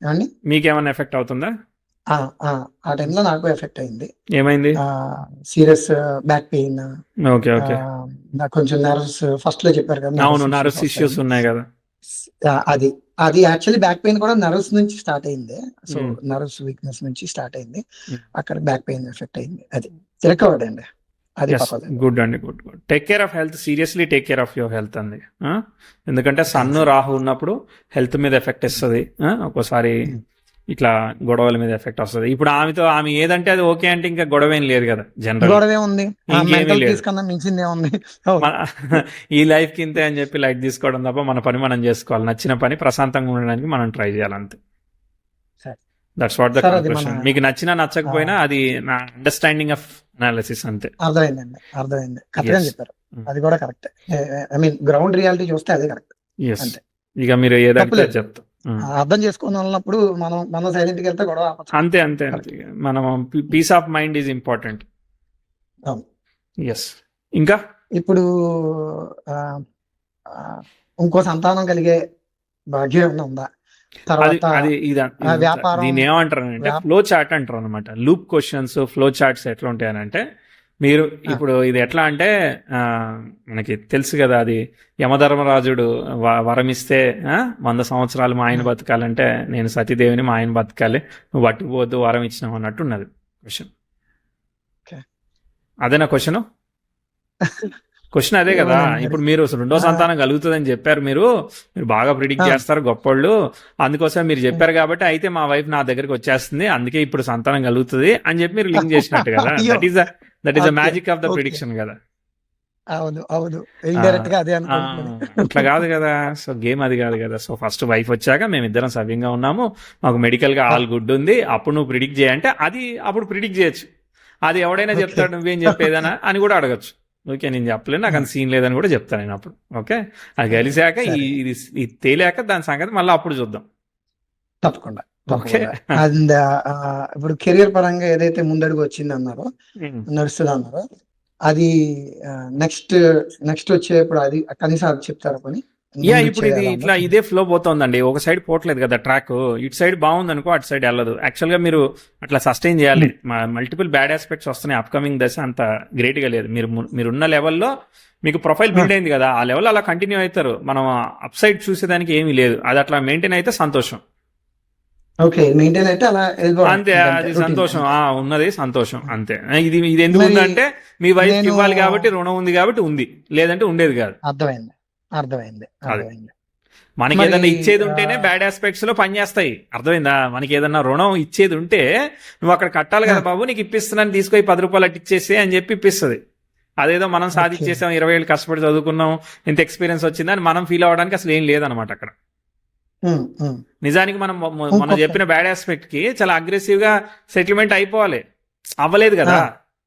ఏమండి మీకేమైనా ఎఫెక్ట్ అవుతుందా? ఆ టైంలో నాకు ఎఫెక్ట్ అయింది. ఏమైంది? Serious back pain, okay okay. నాకు కొంచెం నర్వ్స్ ఫస్ట్ లో చెప్పారు కదా అవును, నర్వ్స్ ఇష్యూస్ ఉన్నాయి కదా. అది అది యాక్చువల్లీ బ్యాక్ పెయిన్ కూడా నర్వ్స్ నుంచి స్టార్ట్ అయింది. సో నర్వ్స్ వీక్నెస్ నుంచి స్టార్ట్ అయింది. అక్కడ బ్యాక్ పెయిన్ ఎఫెక్ట్ అయింది. అది రికవర్డ్ అండి. అది గుడ్ అండి, good good. Take care of health, seriously take care of your health అండి. ఎందుకంటే సన్ను రాహు ఉన్నప్పుడు హెల్త్ మీద ఎఫెక్ట్ ఇస్తుంది. ఒక్కోసారి ఇట్లా గొడవల మీద ఎఫెక్ట్ వస్తుంది. ఇప్పుడు ఆమె ఏదంటే అది ఓకే అంటే ఇంకా గొడవ ఏం లేదు కదా. జనరల్ గొడవ ఉంది, ఇంకేమీ లేదు. తీసుకున్నా మించిందే ఉంది. ఈ లైఫ్ కి ఇంతే అని చెప్పి లైట్ తీసుకోవడం తప్ప మన పని మనం చేసుకోవాలి. నచ్చిన పని ప్రశాంతంగా ఉండడానికి మనం ట్రై చేయాలి అంతే. That's what the conclusion. మీకు నచ్చినా నచ్చకపోయినా అది నా అండర్స్టాండింగ్ ఆఫ్ అనాలిసిస్ అంతే. అర్థమైందండి, అర్థమైంది. కరెక్ట్గా చెప్పారు. అది కూడా correct. I mean ground reality చూస్తే అదే కరెక్ట్. అంతే. ఇక మీరు ఏదంటే చెప్తాం. అర్థం చేసుకుని ఉన్నప్పుడు మనం సైలెంట్ గా వెళ్తే గొడవ అంతే అంతే అంతే. మనం peace of mind is important. Yes. ఇంకా ఇప్పుడు ఇంకో సంతానం కలిగే భాగ్యం ఏమైనా ఉందా? దీన్ని ఏమంటారు అంటే ఫ్లో చార్ట్ అంటారు అనమాట. లూప్ క్వశ్చన్స్, ఫ్లో చార్ట్స్ ఎట్లా ఉంటాయనంటే మీరు ఇప్పుడు ఇది ఎట్లా అంటే మనకి తెలుసు కదా, అది యమధర్మరాజుడు వరమిస్తే 100 సంవత్సరాలు మా ఆయన బతకాలంటే నేను సతీదేవిని మా ఆయన బతకాలి, నువ్వు పట్టుకుపోద్దు వరం ఇచ్చినావు అన్నట్టు ఉన్నది క్వశ్చన్. అదేనా క్వశ్చన్ అదే కదా. ఇప్పుడు మీరు రెండో సంతానం కలుగుతుందని చెప్పారు. మీరు బాగా ప్రిడిక్ట్ చేస్తారు, గొప్పోళ్ళు. అందుకోసం మీరు చెప్పారు కాబట్టి అయితే మా వైఫ్ నా దగ్గరికి వచ్చేస్తుంది, అందుకే ఇప్పుడు సంతానం కలుగుతుంది అని చెప్పి మీరు లింక్ చేసినట్టు కదా. That is the magic of the prediction కదా. అట్లా కాదు కదా. సో గేమ్ అది కాదు కదా. సో ఫస్ట్ వైఫ్ వచ్చాక మేమిద్దరం సవ్యంగా ఉన్నాము, మాకు మెడికల్ గా ఆల్ గుడ్ ఉంది, అప్పుడు నువ్వు ప్రిడిక్ట్ చేయంటే అది అప్పుడు ప్రిడిక్ట్ చేయొచ్చు. అది ఎవడైనా చెప్తాడు నువ్వేం చెప్పేదనా అని కూడా అడగచ్చు. ఓకే నేను చెప్పలేను, నాకు అంత సీన్ లేదని కూడా చెప్తాను నేను అప్పుడు. ఓకే అది కలిసాక ఇది తేలాక దాని సంగతి మళ్ళీ అప్పుడు చూద్దాం. తప్పకుండా. అండ్ ఇప్పుడు కెరియర్ పరంగా ఏదైతే ముందడుగు వచ్చింది అన్నారో, నడుస్తుంది అన్నారో, అది నెక్స్ట్ వచ్చేప్పుడు అది కనీసం అది చెప్తారు పని. ఇప్పుడు ఇది ఇట్లా ఇదే ఫ్లో పోతుందండి. ఒక సైడ్ పోవట్లేదు కదా ట్రాక్. ఇటు సైడ్ బాగుంది అనుకో, అటు సైడ్ వెళ్ళదు. యాక్చువల్ గా మీరు అట్లా సస్టైన్ చేయాలి. మల్టిపుల్ బ్యాడ్ ఆస్పెక్ట్స్ వస్తున్నాయి. అప్కమింగ్ దశ అంత గ్రేట్ గా లేదు. మీరున్న లెవెల్లో మీకు ప్రొఫైల్ బిల్డ్ అయింది కదా, ఆ లెవెల్ అలా కంటిన్యూ అవుతారు. మనం అప్ సైడ్ చూసేదానికి ఏమీ లేదు. అది అట్లా మెయింటైన్ అయితే సంతోషం. అంతే, అది సంతోషం. ఉన్నది సంతోషం అంతే. ఇది ఎందుకు ఉందంటే మీ వైఫ్ ఇవ్వాలి కాబట్టి, రుణం ఉంది కాబట్టి ఉంది, లేదంటే ఉండేది కాదు. అర్థమైంది. మనకి ఏదన్నా ఇచ్చేది ఉంటేనే బ్యాడ్ ఆస్పెక్ట్స్ లో పనిచేస్తాయి. అర్థమైందా? మనకి ఏదన్నా రుణం ఇచ్చేది ఉంటే నువ్వు అక్కడ కట్టాలి కదా బాబు, నీకు ఇప్పిస్తున్నాను తీసుకొని 10 రూపాయలు అట్టి ఇచ్చేసి అని చెప్పి ఇప్పిస్తుంది. అదేదో మనం సాధించేసాం, 20 ఏళ్ళు కష్టపడి చదువుకున్నాం, ఇంత ఎక్స్పీరియన్స్ వచ్చిందని మనం ఫీల్ అవ్వడానికి అసలు ఏం లేదనమాట అక్కడ. నిజానికి మనం చెప్పిన బ్యాడ్ ఆస్పెక్ట్ కి చాలా అగ్రెసివ్ గా సెటిల్మెంట్ అయిపోవాలి. అవ్వలేదు కదా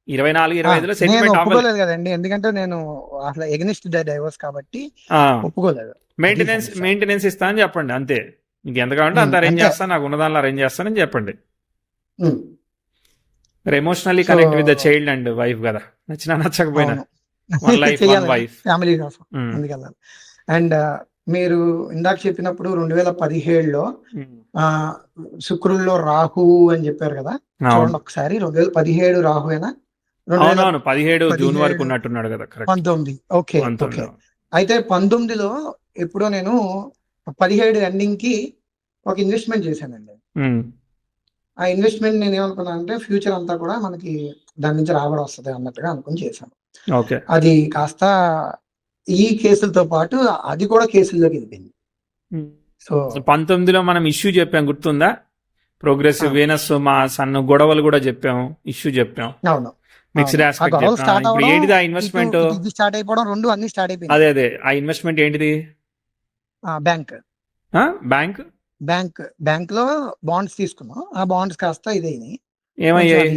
24-25లో సెటిల్మెంట్ అవ్వలేదు కదండి. ఎందుకంటే నేను అసలు ఎగనిస్ట్ డైవర్స్ కాబట్టి ఒప్పుకోలేదు. మెయింటెనెన్స్ ఇస్తా అని చెప్పండి అంతే. మీకు ఎంత కావాలంటే అంత అరేంజ్ చేస్తాను, నాకు ఉన్నదానిలో అరేంజ్ చేస్తానని చెప్పండి. Emotionally connect with the child and wife కదా, నచ్చినా నచ్చకపోయినా. One life one wife, family కోసం ముందుకెళ్ళాలి. అండ్ మీరు ఇందాక చెప్పినప్పుడు 2017లో శుక్రుల్లో రాహు అని చెప్పారు కదా, చూడండి ఒకసారి 2017 రాహువేనా? 17 జూన్ వరకు ఉన్నట్టున్నాడు కదా. 19. ఓకే. అయితే 19లో ఎప్పుడో నేను 17 ఎండింగ్ కి ఒక ఇన్వెస్ట్మెంట్ చేశానండి. ఉమ్, ఆ ఇన్వెస్ట్మెంట్ నేను ఏమనుకున్నాను అంటే ఫ్యూచర్ అంతా కూడా మనకి దాని నుంచి రాబడి వస్తది అన్నట్టుగా అనుకుని చేశాను. ఓకే. అది కాస్త ఈ కేసులతో పాటు అది కూడా కేసుల్లోకి వెళ్ళిపోయింది. సో 19లో మనం ఇష్యూ చెప్పాం, గుర్తుందా? ప్రోగ్రెసివ్ వీనస్ మా సన్ గొడవలు కూడా చెప్పాం, ఇష్యూ చెప్పాం, అవును, మిక్స్డ్ ఆ ఆస్పెక్ట్ గొడవలు చెప్పాం. స్టార్ట్ ఇప్పుడు అవ్వడం, ఏంటిది ఆ ఇటు ఇన్వెస్ట్మెంట్? ఇటు ఇది స్టార్ట్ అయిపోవడం, రెండు అన్ని స్టార్ట్ అయిపోయింది. అదే ఆ ఇన్వెస్ట్మెంట్ ఏంటిది? బ్యాంక్ బ్యాంక్ బ్యాంక్ లో బాండ్స్ తీసుకున్నాం. ఆ బాండ్స్ కాస్త ఇదైనాయి. కొంచెం ఏమయ్యాయి?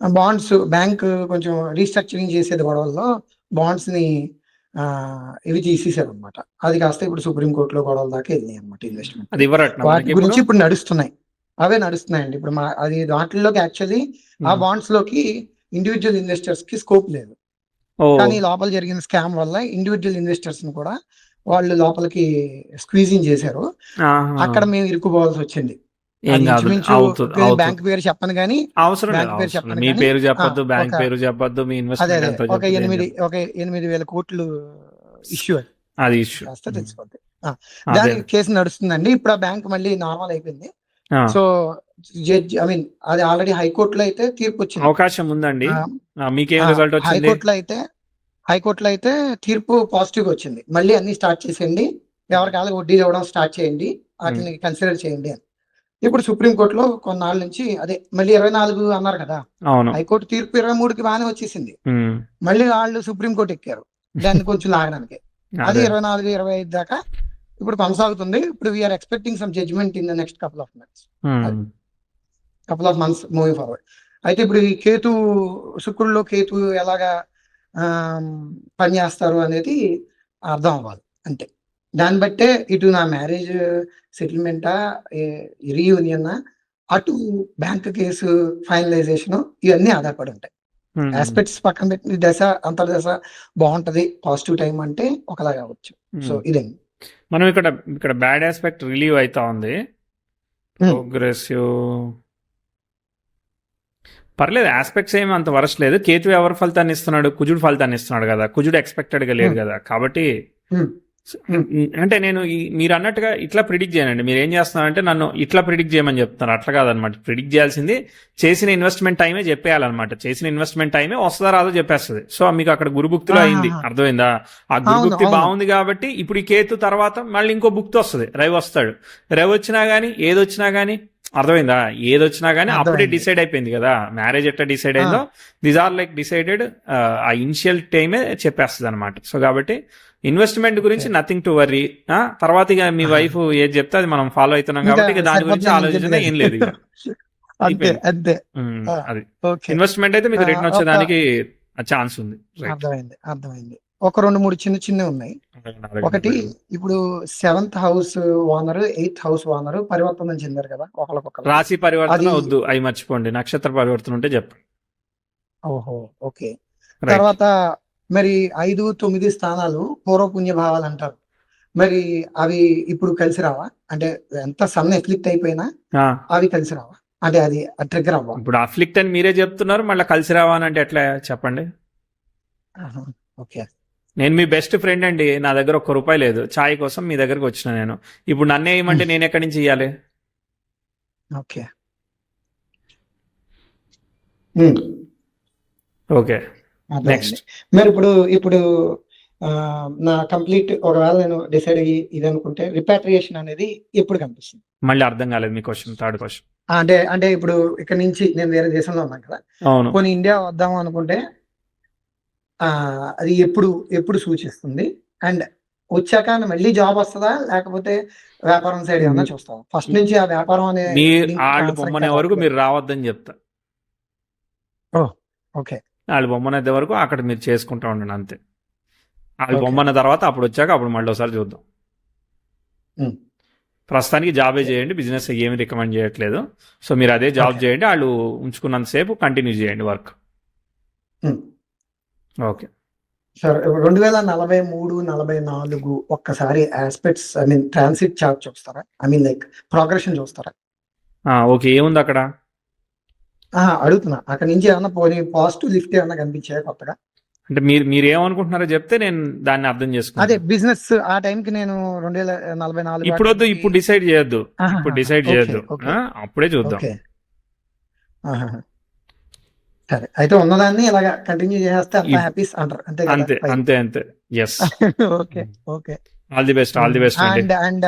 అది బాండ్స్ బ్యాంక్ కొంచెం రీస్ట్రక్చరింగ్ చేసేది గొడవల్లో బాండ్స్ ని ఇవి తీసేసారు అనమాట. అది కాస్త ఇప్పుడు సుప్రీం కోర్టులో గొడవల దాకా వెళ్ళినాయి అనమాట. అది ఇన్వెస్ట్మెంట్ ఇవ్వరట్నా వాటి మనకి గురించి ఇప్పుడు? ఇప్పుడు నడుస్తున్నాయి. అవే నడుస్తున్నాయండి ఇప్పుడు. అది దాంట్లోకి యాక్చువల్లీ ఆ బాండ్స్ లోకి ఇండివిజువల్ ఇన్వెస్టర్స్ కి స్కోప్ లేదు. ఓ, కానీ లోపల జరిగిన స్కామ్ వల్ల ఇండివిజువల్ ఇన్వెస్టర్స్ ని కూడా వాళ్ళు లోపలికి స్క్వీజింగ్ చేశారు. ఆహా. అక్కడ మేము ఇరుక్కుపోవాల్సి వచ్చింది. ఏం అది కాదు, ఇంచుమించు అవుతుంది. బ్యాంక్ పేరు చెప్పను కానీ, అవసరం లేదు, బ్యాంక్ పేరు అవసరం లేదు. చెప్పను మీ కానీ, పేరు చెప్పొద్దు, బ్యాంక్ ఒక పేరు చెప్పొద్దు, మీ అదే ఇన్వెస్ట్మెంట్ అదే ఎంతో ఒక చెప్పొద్దు, ఏం 8,000 కోట్లు ఇష్యూ అది అది ఇష్యూ. కాస్త తెలిసిపోద్ది. దాని కేసు నడుస్తుందండి. ఇప్పుడు ఆ బ్యాంక్ మళ్ళీ నార్మల్ అయిపోయింది. సో జడ్జి అది ఆల్రెడీ హైకోర్టులో అయితే తీర్పు వచ్చింది. అవకాశం ఉందండి. మీకేం రిజల్ట్ వచ్చింది? హైకోర్టులో అయితే తీర్పు పాజిటివ్ వచ్చింది. మళ్ళీ అన్ని స్టార్ట్ చేసేయండి, ఎవరికాల వడ్డీ ఇవ్వడం స్టార్ట్ చేయండి, వాటిని కన్సిడర్ చేయండి అని. ఇప్పుడు సుప్రీం కోర్టులో కొన్నాళ్ళ నుంచి అదే మళ్ళీ 24 అన్నారు కదా. అవును. హైకోర్టు తీర్పు 23కి బాగానే వచ్చేసింది. మళ్ళీ వాళ్ళు సుప్రీం కోర్టు ఎక్కారు దాన్ని కొంచెం లాగడానికి. అది 24, 25 దాకా ఇప్పుడు కొనసాగుతుంది. ఇప్పుడు we're expecting some judgement in the next couple of months moving forward. అయితే ఇప్పుడు ఈ శుక్రుల్లో కేతు ఎలాగా పనిచేస్తారు అనేది అర్థం అవ్వాలి అంతే. దాన్ని బట్టే ఇటు నా మ్యారేజ్ సెటిల్మెంటా, రీయూనియన్, అటు బ్యాంక్ కేసు ఫైనలైజేషన్, ఇవన్నీ ఆధారపడి ఉంటాయి. ఆస్పెక్ట్స్ పక్కన పెట్టి దశ అంతర్దశ బాగుంటది, పాజిటివ్ టైం అంటే ఒకలా కావచ్చు. సో ఇదే మనం ఇక్కడ బ్యాడ్ ఆస్పెక్ట్ రిలీవ్ అవుతా ఉంది. ప్రోగ్రెసివ్ పర్లేదు, ఆస్పెక్ట్స్ ఏమి అంత వరస్ట్ లేదు. కేతు ఎవరు ఫలితాన్ని ఇస్తున్నాడు? కుజుడు ఫలితాన్ని ఇస్తున్నాడు కదా. కుజుడు ఎక్స్పెక్టెడ్ గా లేదు కదా. కాబట్టి అంటే నేను మీరు అన్నట్టుగా ఇట్లా ప్రిడిక్ట్ చేయనండి. మీరు ఏం చేస్తున్నారంటే నన్ను ఇట్లా ప్రిడిక్ట్ చేయమని చెప్తున్నారు. అట్లా కాదనమాట. ప్రిడిక్ట్ చేయాల్సింది చేసిన ఇన్వెస్ట్మెంట్ టైమే చెప్పేయాలన్నమాట. చేసిన ఇన్వెస్ట్మెంట్ టైమే వస్తుందా రాదో చెప్పేస్తుంది. సో మీకు అక్కడ గురుభుక్తిలో అయింది, అర్థమైందా? ఆ గురుభుక్తి బాగుంది కాబట్టి ఇప్పుడు ఈ కేతు తర్వాత మళ్ళీ ఇంకో భుక్తి వస్తుంది. రవి వస్తాడు. రవి వచ్చినా గానీ ఏదొచ్చినా గానీ, అర్థమైందా? ఏదొచ్చినా గానీ అప్పుడే డిసైడ్ అయిపోయింది కదా. మ్యారేజ్ ఎట్లా డిసైడ్ అయిందో దీస్ ఆర్ లైక్ డిసైడెడ్. ఆ ఇనిషియల్ టైమే చెప్పేస్తుంది అనమాట. సో కాబట్టి ఇన్వెస్ట్మెంట్ గురించి నథింగ్ టు వర్రీ. తర్వాత ఇక మీ వైఫ్ ఏది చెప్తే అది మనం ఫాలో అవుతున్నాం కాబట్టి ఇక దాని గురించి ఆలోచన ఏం లేదు. అది ఇన్వెస్ట్మెంట్ అయితే మీకు రిటర్న్ వచ్చేదానికి ఛాన్స్ ఉంది. అర్థమైంది. ఒక 2-3 చిన్న ఉన్నాయి. ఒకటి, ఇప్పుడు 7th house owner 8th house owner పరివర్తనం చెందారు కదా ఒకళ్ళకొకళ్ళు. రాశి పరివర్తన వద్దు, అవి మర్చిపోండి. నక్షత్ర పరివర్తన ఉంటే చెప్పండి. ఓహో, ఓకే. తర్వాత మరి 5, 9 స్థానాలు పూర్వపుణ్య భావాలు అంటారు. మరి అవి ఇప్పుడు కలిసి రావా? అంటే ఎంత సన్ ఎఫ్లిక్ట్ అయిపోయినా అవి కలిసి రావా? అంటే అది ట్రిగ్గర్ అవ్వ. ఇప్పుడు అఫ్లిక్ట్ అని మీరే చెప్తున్నారు, మళ్ళీ కలిసి రావా అని అంటే ఎట్లా చెప్పండి? ఓకే, నేను మీ బెస్ట్ ఫ్రెండ్ అండి. నా దగ్గర ₹1 లేదు. ఛాయ్ కోసం మీ దగ్గరకు వచ్చిన నేను. ఇప్పుడు నన్నే ఏమంటే నేను ఎక్కడి నుంచి ఇవ్వాలి? Okay okay, next. మరి ఇప్పుడు నా కంప్లీట్ ఒకవేళ నేను డిసైడ్ అయ్యి ఇది అనుకుంటే రిపాట్రియేషన్ అనేది ఎప్పుడు కనిపిస్తుంది? మళ్ళీ అర్థం కాలేదు మీ క్వశ్చన్. థర్డ్ క్వశ్చన్ అంటే ఇప్పుడు ఇక్కడ నుంచి నేను వేరే దేశంలో ఉన్నాను కదా. అవును. కొన్ని ఇండియా వద్దాం అనుకుంటే అది ఎప్పుడు సూచిస్తుంది? అండ్ వచ్చాక మళ్ళీ జాబ్ వస్తుందా, లేకపోతే వ్యాపారం సైడ్ ఏమన్నా చూస్తావా? ఫస్ట్ నుంచి ఆ వ్యాపారం అనే వాళ్ళు బొమ్మనే వరకు మీరు రావద్దని చెప్తా. ఓకే, వాళ్ళు బొమ్మనేదే వరకు అక్కడ మీరు చేసుకుంటా ఉండండి అంతే. వాళ్ళు బొమ్మన్న తర్వాత అప్పుడు వచ్చాక అప్పుడు మళ్ళీ ఒకసారి చూద్దాం. ప్రస్తుతానికి జాబే చేయండి, బిజినెస్ ఏమి రికమెండ్ చేయట్లేదు. సో మీరు అదే జాబ్ చేయండి, వాళ్ళు ఉంచుకున్నంతసేపు కంటిన్యూ చేయండి వర్క్. ఓకే సార్, 2043, 44 ఒక్కసారి ఆస్పెక్ట్స్ ట్రాన్సిట్ చార్ట్ చూస్తారా? లైక్ ప్రోగ్రెషన్ చూస్తారా? ఓకే, ఏముంది అక్కడ? అడుగుతున్నా, అక్కడ నుంచి ఏమన్నా పోనీ పాజిటివ్ లిఫ్ట్ ఏమన్నా కనిపించాయా కొత్తగా? అంటే మీరు ఏమనుకుంటున్నారో చెప్తే నేను దాన్ని అర్థం అదే చేసుకుంటాను. బిజినెస్ ఆ టైంకి నేను 2044 ఇప్పుడు వద్దు, వాటికి- ఇప్పుడు డిసైడ్ చేయొద్దు, ఆహాహా, ఇప్పుడు డిసైడ్ ఓకే, చేయొద్దు, ఓకే. అప్పుడే చూద్దాం. ఓకే. ఆహాహా. సరే అయితే ఉన్నదాన్ని ఇలాగ కంటిన్యూ చేస్తే అంత ఇప్- హ్యాపీస్ అంటారు అంతే కదా? అంతే Fine. అంతే అంతే. Yes. Okay, okay. All the best, all the best అండి. అండ్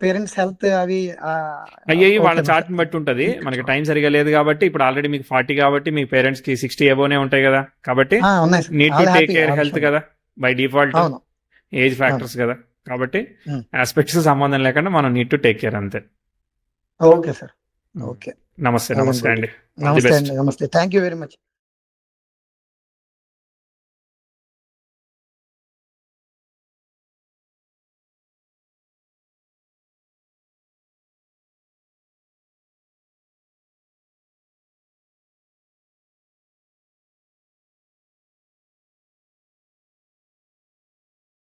పేరెంట్స్ హెల్త్ అవి అయ్యి వాళ్ళ ఓకేనా చార్ట్ని సార్? బట్టి ఉంటది. మనకి టైం సరిగా లేదు కాబట్టి ఇప్పుడు ఆల్రెడీ మీకు 40 కాబట్టి మీ పేరెంట్స్ కి 60 అబోనే ఉంటాయి కదా, కాబట్టి ఉన్నాయి sir. Need to All take happy, care all health sure. కదా బై డిఫాల్ట్, అవును. ఏజ్ ఫ్యాక్టర్స్ కదా, కాబట్టి Hmm. ఆస్పెక్ట్స్ సంబంధం లేకుండా మనం నీడ్ టు టేక్ కేర్ అంతే. Okay sir. ఓకే. నమస్తే, Well and నమస్తే good. అండి. ఆల్ ది నమస్తే బెస్ట్. అండి. నమస్తే. Thank you very much.